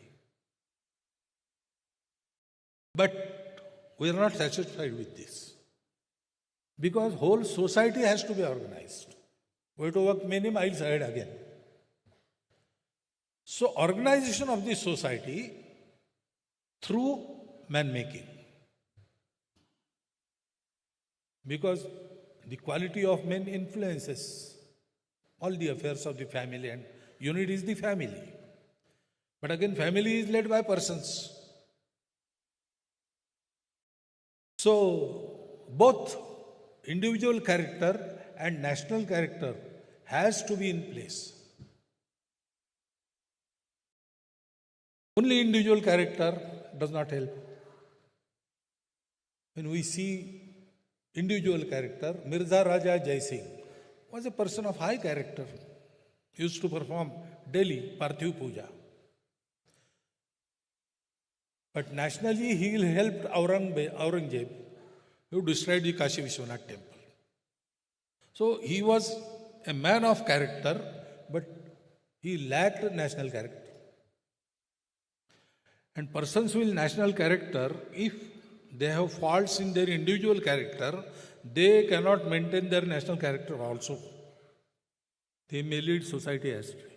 But we are not satisfied with this. Because whole society has to be organized. We have to work many miles ahead again. So organization of the society through man-making. Because the quality of men influences all the affairs of the family, and unit is the family. But again, family is led by persons. So both individual character and national character has to be in place. Only individual character does not help. When we see individual character, Mirza Raja Jai Singh was a person of high character. He used to perform daily Parthiv Puja. But nationally he helped Aurangzeb, who destroyed the Kashi Vishwanath temple. So he was a man of character, but he lacked national character. And persons with national character, if they have faults in their individual character, they cannot maintain their national character also. They may lead society astray.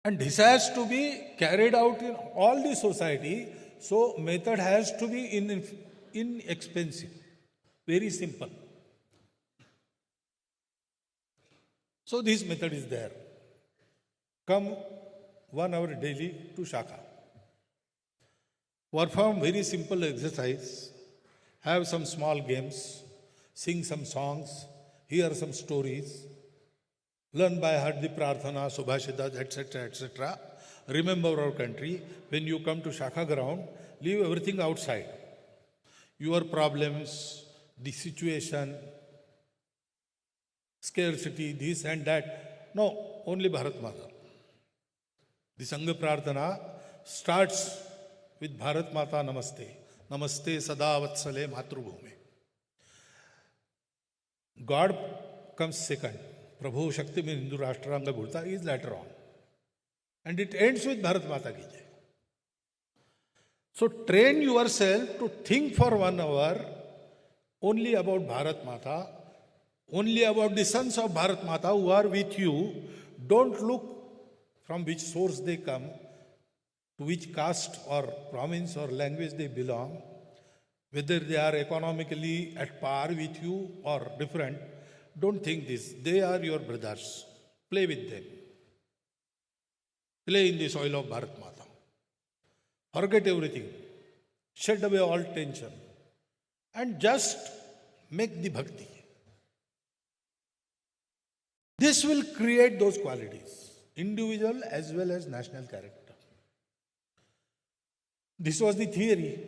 And this has to be carried out in all the society, so method has to be inexpensive, very simple. So this method is there. Come 1 hour daily to Shaka. Perform very simple exercise, have some small games, sing some songs, hear some stories, learn by heart the prarthana, subhashitas, etc., etc. Remember our country. When you come to Shaka ground, leave everything outside. Your problems, the situation, scarcity, this and that. No, only Bharat Mata. The Sangha Prarthana starts with Bharat Mata Namaste. Namaste Sada Vatsale Matrubhume. God comes second. Prabhu Shakti mein Hindu Rashtranga Bhurta is later on. And it ends with Bharat Mata Ki Jai. So train yourself to think for 1 hour only about Bharat Mata, only about the sons of Bharat Mata who are with you. Don't look from which source they come, to which caste or province or language they belong, whether they are economically at par with you or different. Don't think this. They are your brothers. Play with them. Play in the soil of Bharat Mata. Forget everything. Shed away all tension. And just make the bhakti. This will create those qualities, individual as well as national character. This was the theory.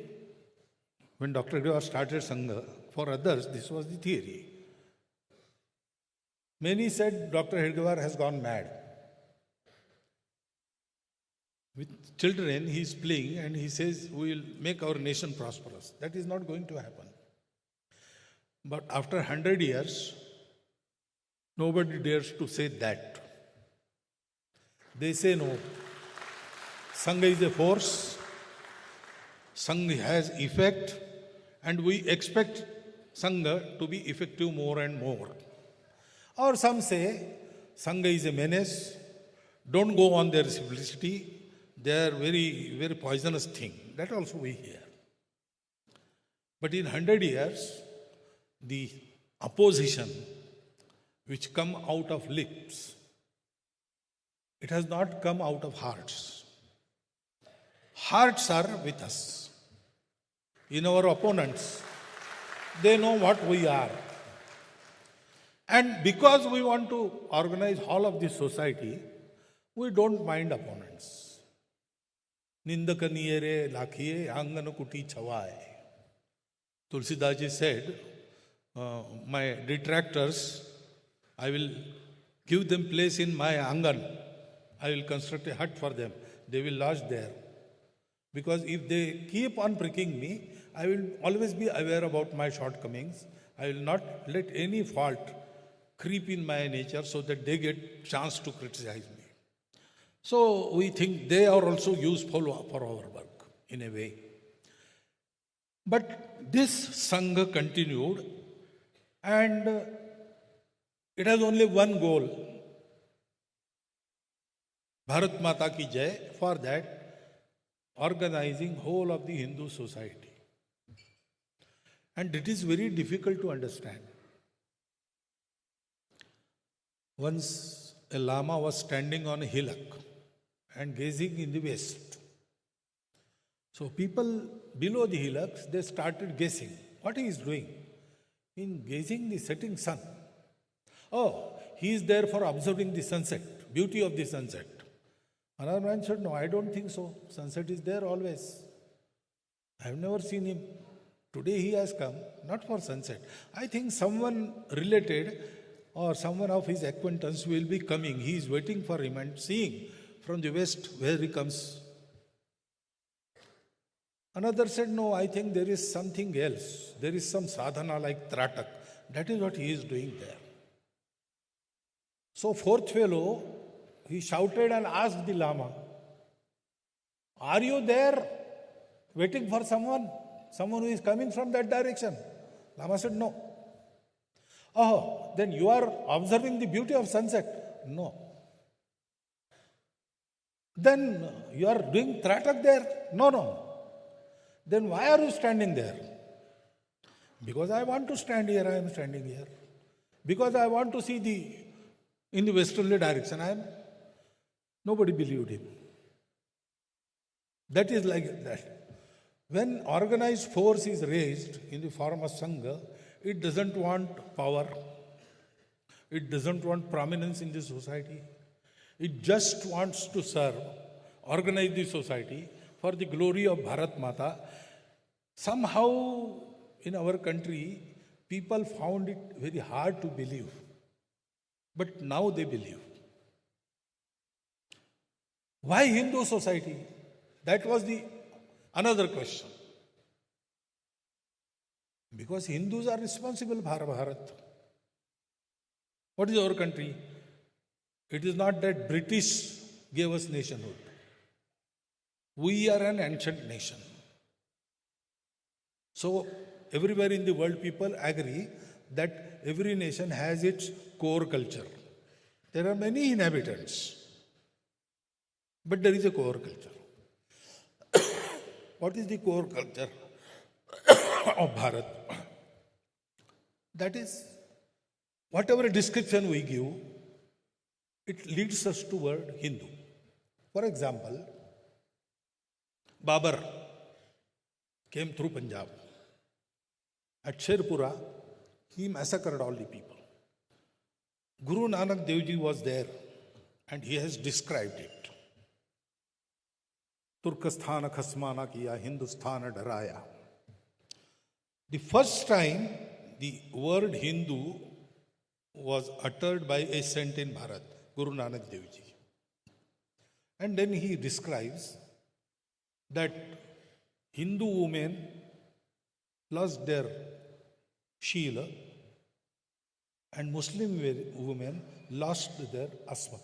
When Dr. Hedgewar started Sangha, for others, this was the theory. Many said Dr. Hedgewar has gone mad. With children, he is playing and he says, we will make our nation prosperous. That is not going to happen. But after 100 years, nobody dares to say that. They say no. Sangha is a force. Sangha has effect. And we expect Sangha to be effective more and more. Or some say, Sangha is a menace. Don't go on their simplicity. They are very, very poisonous thing. That also we hear. But in 100 years, the opposition which come out of lips, it has not come out of hearts. Hearts are with us. In our opponents, they know what we are. And because we want to organize all of this society, We don't mind opponents. Nindakaniere lakhiye angana kuti chawai. Tulsidaji said, my detractors, I will give them place in my angan. I will construct a hut for them. They will lodge there. Because if they keep on pricking me, I will always be aware about my shortcomings. I will not let any fault creep in my nature so that they get chance to criticize me. So we think they are also useful for our work in a way. But this Sangh continued, and it has only one goal. Bharat Mata ki Jai, for that, organizing whole of the Hindu society. And it is very difficult to understand. Once a Lama was standing on a hillock and gazing in the west. So people below the hillocks, they started guessing what he is doing in gazing the setting sun. Oh, he is there for observing the sunset, beauty of the sunset. Another man said, no, I don't think so. Sunset is there always. I have never seen him. Today he has come, not for sunset. I think someone related or someone of his acquaintance will be coming. He is waiting for him and seeing from the west where he comes. Another said, no, I think there is something else. There is some sadhana like Tratak. That is what he is doing there. So fourth fellow, he shouted and asked the Lama, are you there waiting for someone? Someone who is coming from that direction? Lama said, no. Oh, then you are observing the beauty of sunset? No. Then you are doing Tratak there? No. Then why are you standing there? Because I want to stand here, I am standing here. Because I want to see in the westerly direction, nobody believed him. That is like that. When organized force is raised in the form of Sangha, it doesn't want power. It doesn't want prominence in the society. It just wants to serve, organize the society for the glory of Bharat Mata. Somehow in our country, people found it very hard to believe. But now they believe. Why Hindu society? That was another question. Because Hindus are responsible for Bharat. What is our country? It is not that British gave us nationhood. We are an ancient nation. So everywhere in the world people agree that every nation has its core culture. There are many inhabitants, but there is a core culture. What is the core culture of Bharat? That is, whatever description we give, it leads us toward Hindu. For example, Babar came through Punjab. At Sherpura, he massacred all the people. Guru Nanak Dev Ji was there and he has described it. Turkesthana khasmana kiya, Hindusthana daraya. The first time the word Hindu was uttered by a saint in Bharat, Guru Nanak Dev Ji. And then he describes that Hindu women lost their Sheela and Muslim women lost their Aswat.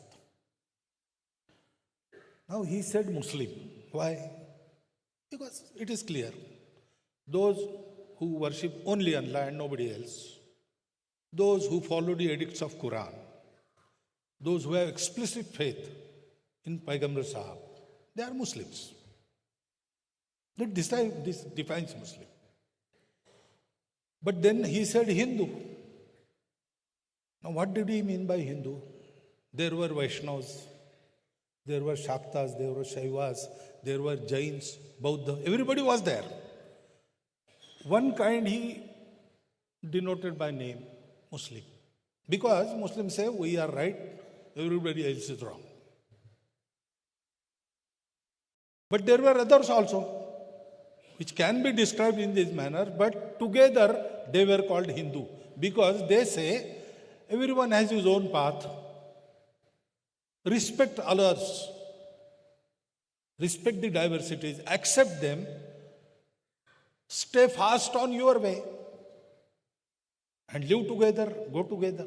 Now he said Muslim. Why? Because it is clear. Those who worship only Allah and nobody else, those who follow the edicts of Quran, those who have explicit faith in Paigambar Sahab, they are Muslims. This defines Muslim. But then he said Hindu. Now what did he mean by Hindu? There were Vaishnavas, there were Shaktas, there were Shaivas, there were Jains, Buddha, everybody was there. One kind he denoted by name, Muslim. Because Muslims say we are right, everybody else is wrong. But there were others also, which can be described in this manner, but together they were called Hindu, because they say everyone has his own path. Respect others, respect the diversities, accept them, stay fast on your way, and live together, go together.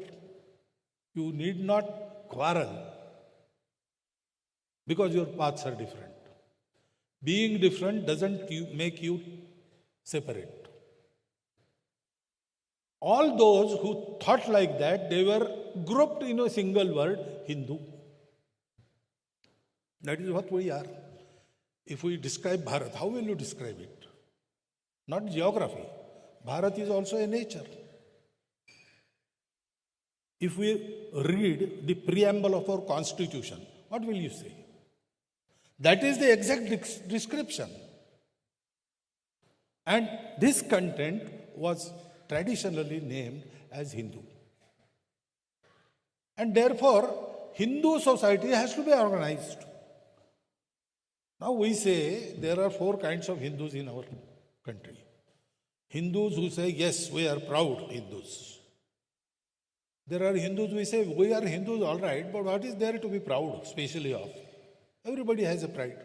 You need not quarrel because your paths are different. Being different doesn't make you separate. All those who thought like that, they were grouped in a single word, Hindu. That is what we are. If we describe Bharat, how will you describe it? Not geography. Bharat is also a nature. If we read the preamble of our constitution, what will you say? That is the exact description. And this content was traditionally named as Hindu. And therefore, Hindu society has to be organized. Now we say there are 4 kinds of Hindus in our country. Hindus who say, yes, we are proud Hindus. There are Hindus who say, we are Hindus, all right, but what is there to be proud, especially of? Everybody has a pride.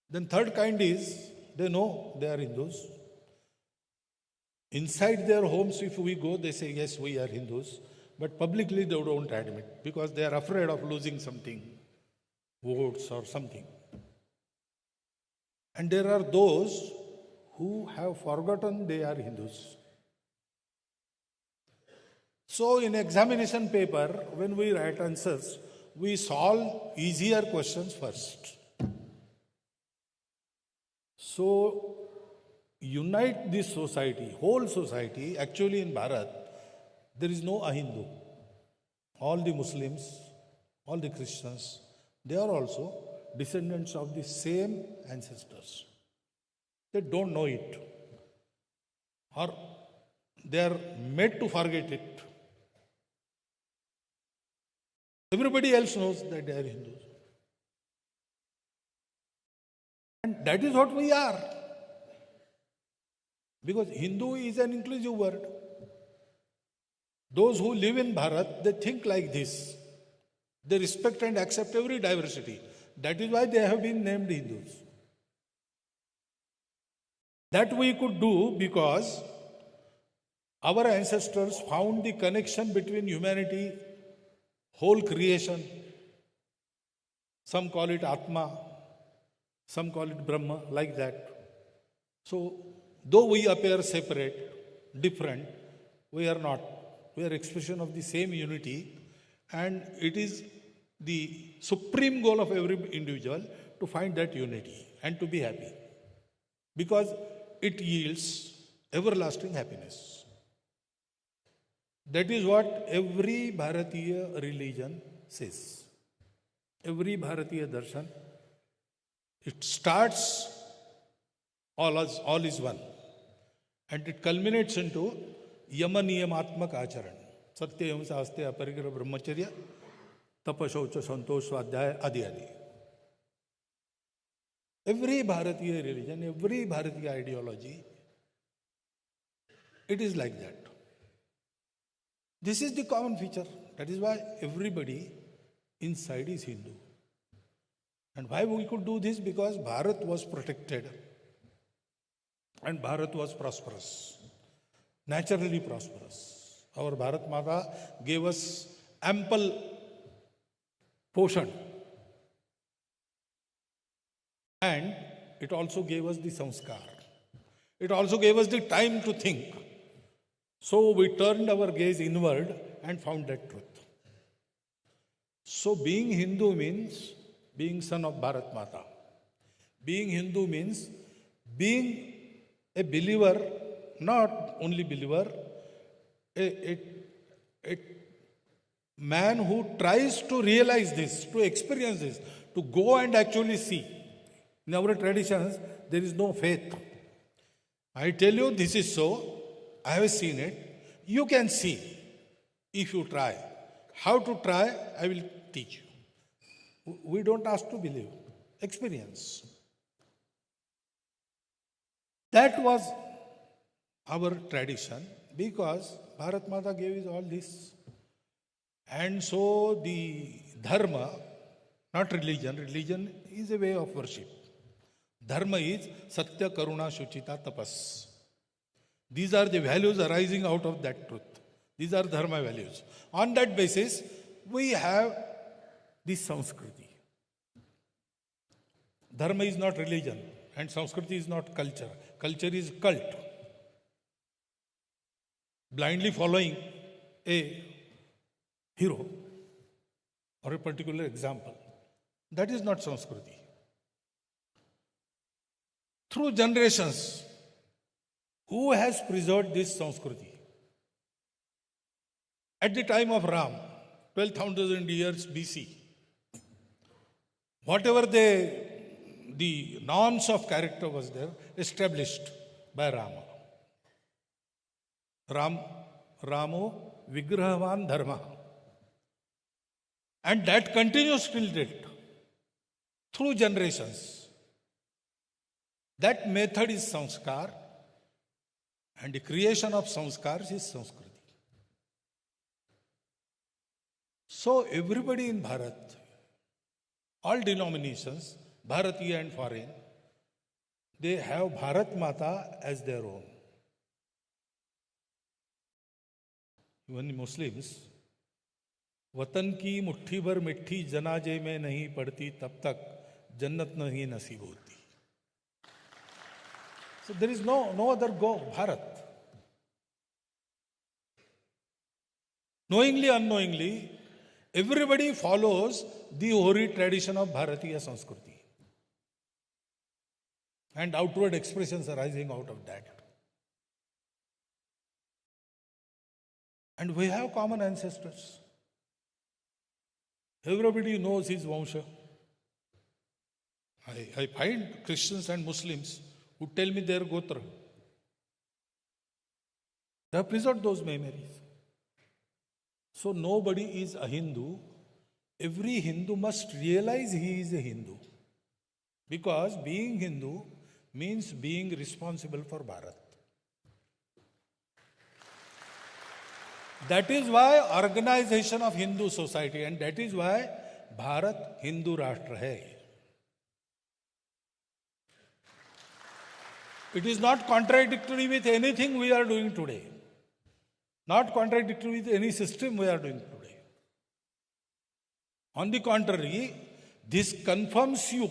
Then third kind is, they know they are Hindus. Inside their homes, if we go, they say, yes, we are Hindus. But publicly, they don't admit because they are afraid of losing something, votes or something. And there are those who have forgotten they are Hindus. So in examination paper, when we write answers, we solve easier questions first. So unite this society, whole society. Actually in Bharat, there is no Ahindu. All the Muslims, all the Christians, they are also descendants of the same ancestors. They don't know it. Or they are made to forget it. Everybody else knows that they are Hindus. And that is what we are. Because Hindu is an inclusive word. Those who live in Bharat, they think like this. They respect and accept every diversity. That is why they have been named Hindus. That we could do because our ancestors found the connection between humanity, whole creation. Some call it Atma, some call it Brahma, like that. So, though we appear separate, different, we are not. We are expression of the same unity, and it is the supreme goal of every individual to find that unity and to be happy, because it yields everlasting happiness. That is what every Bharatiya religion says. Every Bharatiya darshan, it starts all is one, and it culminates into Yama Niyamatmak Acharan. Satya Himsa Asteya Parigraha Brahmacharya Tapashaucha Santosh Swadhyaya Adhyani. Every Bharatiya religion, every Bharatiya ideology, it is like that. This is the common feature. That is why everybody inside is Hindu. And why we could do this? Because Bharat was protected and Bharat was prosperous, naturally prosperous. Our Bharat Mata gave us ample portion, and it also gave us the sanskar. It also gave us the time to think. So we turned our gaze inward and found that truth. So being Hindu means being son of Bharat Mata. Being Hindu means being a believer, not only believer, a man who tries to realize this, to experience this, to go and actually see. In our traditions, there is no faith. I tell you this is so, I have seen it. You can see if you try. How to try, I will teach you. We don't ask to believe. experience. That was our tradition because Bharat Mata gave us all this. And so the dharma, not religion, religion is a way of worship. Dharma is Satya, Karuna, Shuchita, Tapas. These are the values arising out of that truth. These are dharma values. On that basis, we have this Sanskriti. Dharma is not religion and Sanskriti is not culture. Culture is cult. Blindly following a hero or a particular example. That is not Sanskriti. Through generations, who has preserved this Sanskriti? At the time of Ram, 12,000 years BC, whatever the norms of character was there, established by Rama. Ramo Vigrahavan Dharma. And that continues till date, through generations. That method is sanskar, and the creation of sanskars is Sanskriti. So everybody in Bharat, all denominations, Bharatiya and foreign, they have Bharat Mata as their own. Even the Muslims, वतन की मुट्ठी भर मिट्टी जनाजे में नहीं पड़ती तब तक जन्नत नहीं नसीब होती. So there is no other go, Bharat. Knowingly, unknowingly, everybody follows the hoary tradition of Bharatiya Sanskriti and outward expressions arising out of that. And we have common ancestors. Everybody knows his Vansha. I find Christians and Muslims who tell me their Gotra. They have preserved those memories. So nobody is a Hindu. Every Hindu must realize he is a Hindu. Because being Hindu means being responsible for Bharat. That is why organization of Hindu society, and that is why Bharat Hindu Rashtra hai. It is not contradictory with anything we are doing today. Not contradictory with any system we are doing today. On the contrary, this confirms you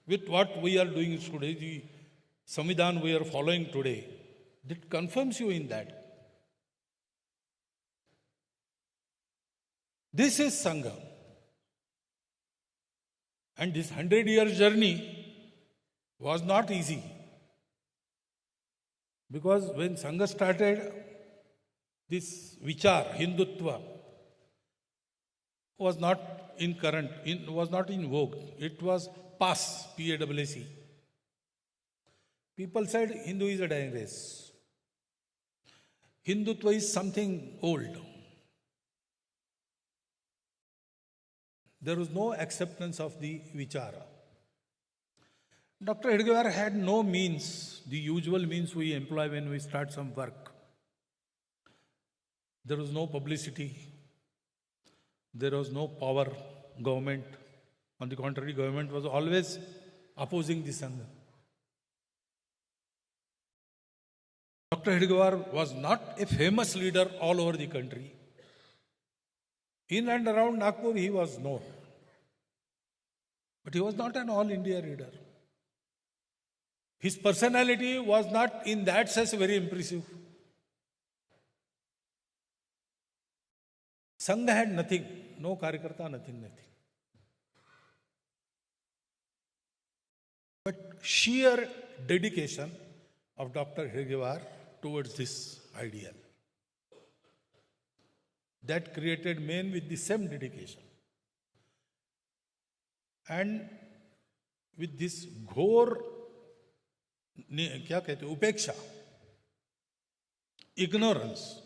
with what we are doing today, the Samvidhan we are following today. That confirms you in that. This is Sangha. And this 100-year journey was not easy. Because when Sangha started, this vichar, Hindutva, was not was not in vogue. It was PAS, P-A-S-S. People said Hindu is a dying race. Hindutva is something old. There was no acceptance of the vichara. Dr. Hedgewar had no means, the usual means we employ when we start some work. There was no publicity. There was no power, government. On the contrary, government was always opposing the Sangha. Dr. Hedgewar was not a famous leader all over the country. In and around Nagpur, he was known. But he was not an all-India leader. His personality was not in that sense very impressive. Sangha had nothing, no Karyakarta, nothing. But sheer dedication of Dr. Hedgewar towards this ideal. That created men with the same dedication. And with this ghor, upeksha, ignorance.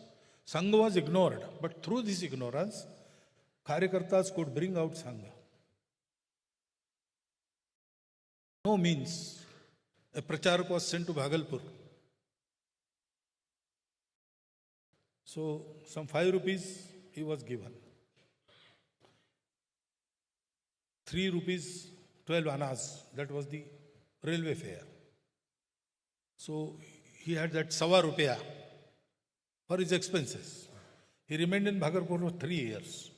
Sangha was ignored, but through this ignorance, Karyakartas could bring out Sangha. no means a pracharak was sent to Bhagalpur. So some 5 rupees he was given. 3 rupees 12 annas, that was the railway fare. So he had that sawa rupiah for his expenses. He remained in Bhagalpur for 3 years.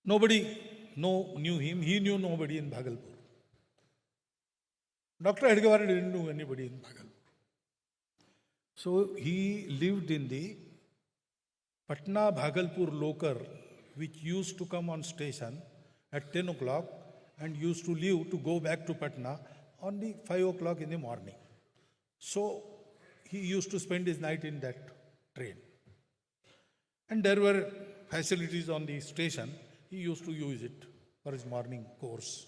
Nobody knew him, he knew nobody in Bhagalpur. Dr. Edgewar didn't know anybody in Bhagalpur. So he lived in the Patna Bhagalpur local, which used to come on station at 10 o'clock and used to leave to go back to Patna on the 5 o'clock in the morning. So he used to spend his night in that train. And there were facilities on the station. He used to use it for his morning course.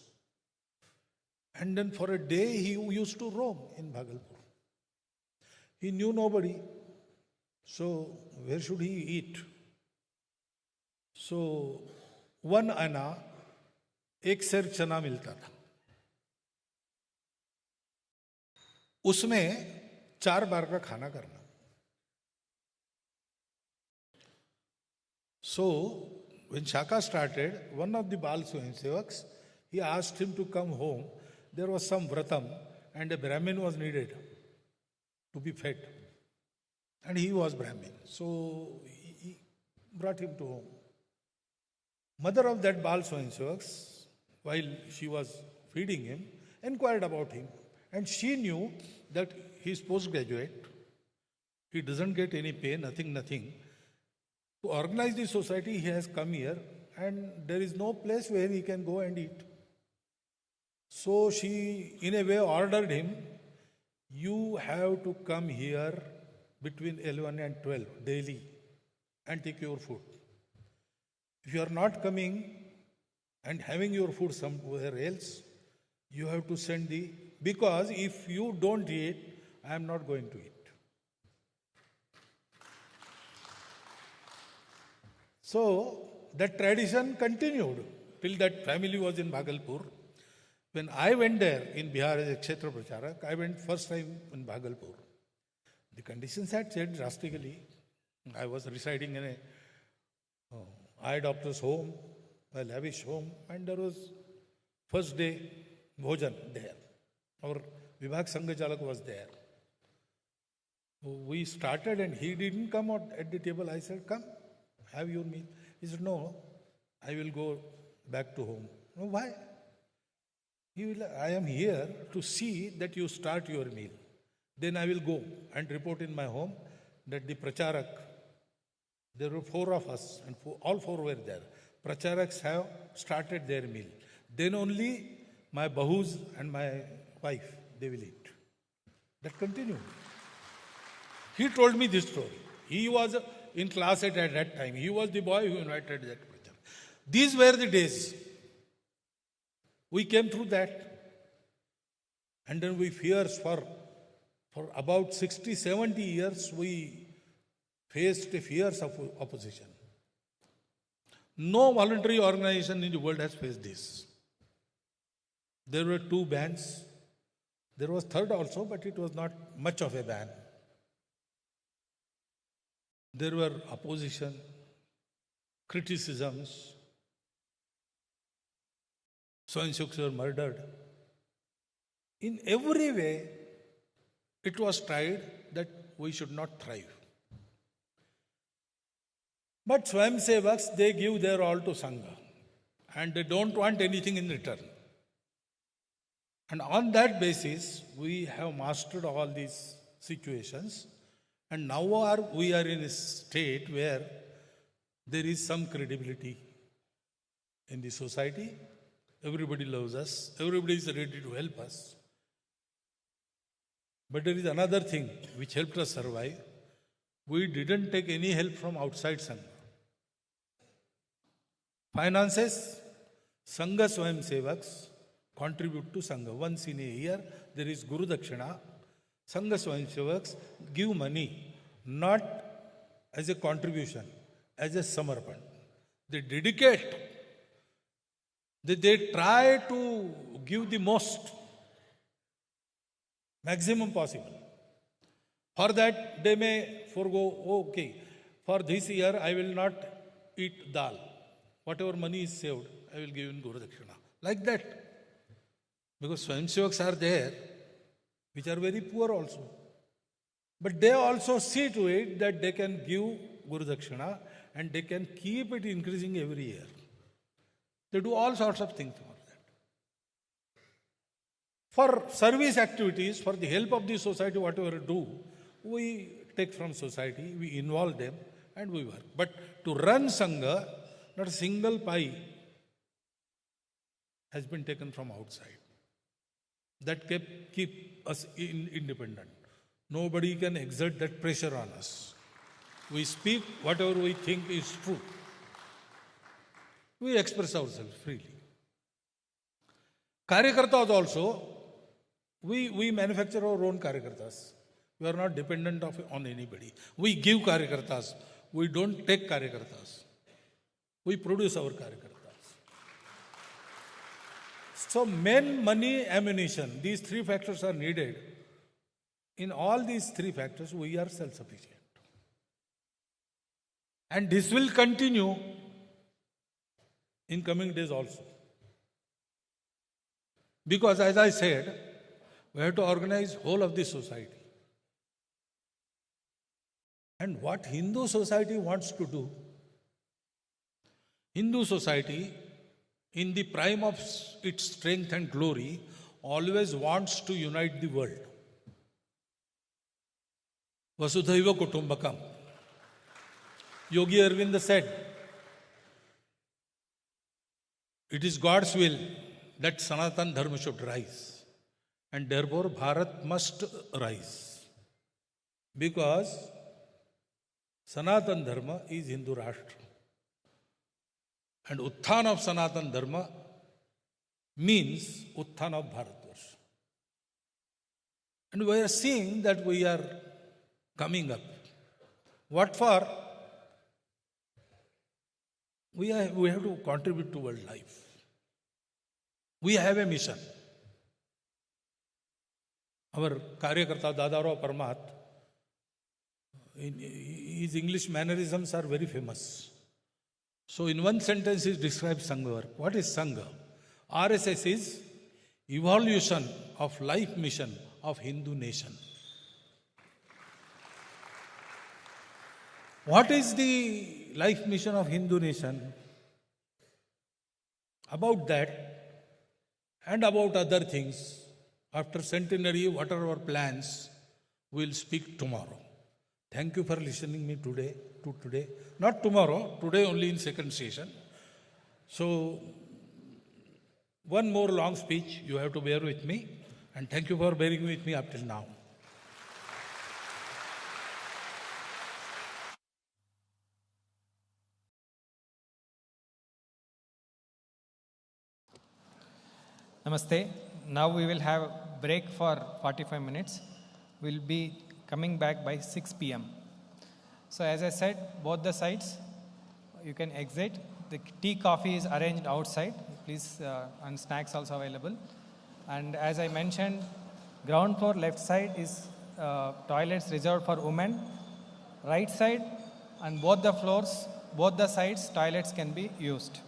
And then for a day he used to roam in Bhagalpur. He knew nobody. So where should he eat? So 1 anna, 1 सेर चना मिलता था. उसमें 4 बार का खाना करना. So when Shaka started, one of the Bal Swayamsevaks, he asked him to come home. There was some vratam and a Brahmin was needed to be fed. And he was Brahmin. So he brought him to home. Mother of that Bal Swayamsevaks, while she was feeding him, inquired about him. And she knew that he is postgraduate. He doesn't get any pay, nothing. To organize the society, he has come here and there is no place where he can go and eat. So she, in a way, ordered him, you have to come here between 11 and 12 daily and take your food. If you are not coming and having your food somewhere else, you have to send because if you don't eat, I am not going to eat. So that tradition continued till that family was in Bhagalpur. When I went there in Bihar as a Kshetra Pracharak, I went first time in Bhagalpur. The conditions had changed drastically. I was residing in a eye doctor's home, a lavish home, and there was first day bhojan there. Our Vibhag Sangh Chalak was there. We started and he didn't come out at the table. I said, come, have your meal. He said, no, I will go back to home. No, why? I am here to see that you start your meal. Then I will go and report in my home that the pracharak, there were 4 of us and all 4 were there. Pracharaks have started their meal. Then only my bahus and my wife, they will eat. That continued. He told me this story. He was in class at that time. He was the boy who invited that pracharak. These were the days. We came through that. And then we fears for about 60, 70 years, we faced fears of opposition. No voluntary organization in the world has faced this. There were 2 bans. There was third also, but it was not much of a ban. There were opposition, criticisms. Swayamsevaks were murdered. In every way, it was tried that we should not thrive. But Swayamsevaks, they give their all to Sangha. And they don't want anything in return. And on that basis, we have mastered all these situations. And now we are in a state where there is some credibility in the society. Everybody loves us. Everybody is ready to help us. But there is another thing which helped us survive. We didn't take any help from outside Sangha. Finances, Sangha Swayamsevaks contribute to Sangha. Once in a year, there is Guru Dakshina. Sangha Swayamsevaks give money, not as a contribution, as a samarpan. They dedicate. They try to give the most, maximum possible. For that, they may forego, okay, for this year I will not eat dal. Whatever money is saved, I will give in Guru Dakshina. Like that. Because Swayamsevaks are there, which are very poor also. But they also see to it that they can give Guru Dakshina and they can keep it increasing every year. They do all sorts of things for that. For service activities, for the help of the society, whatever we do, we take from society, we involve them and we work. But to run Sangha, not a single pie has been taken from outside. That keep us independent. Nobody can exert that pressure on us. We speak whatever we think is true. We express ourselves freely. Karyakartas also, we manufacture our own Karyakartas. We are not dependent on anybody. We give Karyakartas. We don't take Karyakartas. We produce our Karyakartas. So men, money, ammunition, these three factors are needed. In all these three factors, we are self-sufficient. And this will continue in coming days also. Because as I said, we have to organize whole of the society. And what Hindu society wants to do, Hindu society, in the prime of its strength and glory, always wants to unite the world. Vasudhaiva Kutumbakam. Yogi Arvinda said, it is God's will that Sanatan Dharma should rise. And therefore Bharat must rise. Because Sanatan Dharma is Hindu Rashtra. And Utthan of Sanatan Dharma means Utthan of Bharatvarsha. And we are seeing that we are coming up. What for? We have to contribute to world life. We have a mission. Our Karyakarta Dadarao Parmat, his English mannerisms are very famous. So in one sentence he describes Sangha work. What is Sangha? RSS is evolution of life mission of Hindu nation. What is the life mission of Hindu nation? About that and about other things, after centenary, what are our plans, we will speak tomorrow. Thank you for listening me today. Not tomorrow, today only in second session. So, one more long speech, you have to bear with me. And thank you for bearing with me up till now. Namaste. Now we will have break for 45 minutes. We'll be coming back by 6 p.m. So as I said, both the sides, you can exit. The tea, coffee is arranged outside. Please, and snacks also available. And as I mentioned, ground floor left side is toilets reserved for women. Right side and both the floors, both the sides, toilets can be used.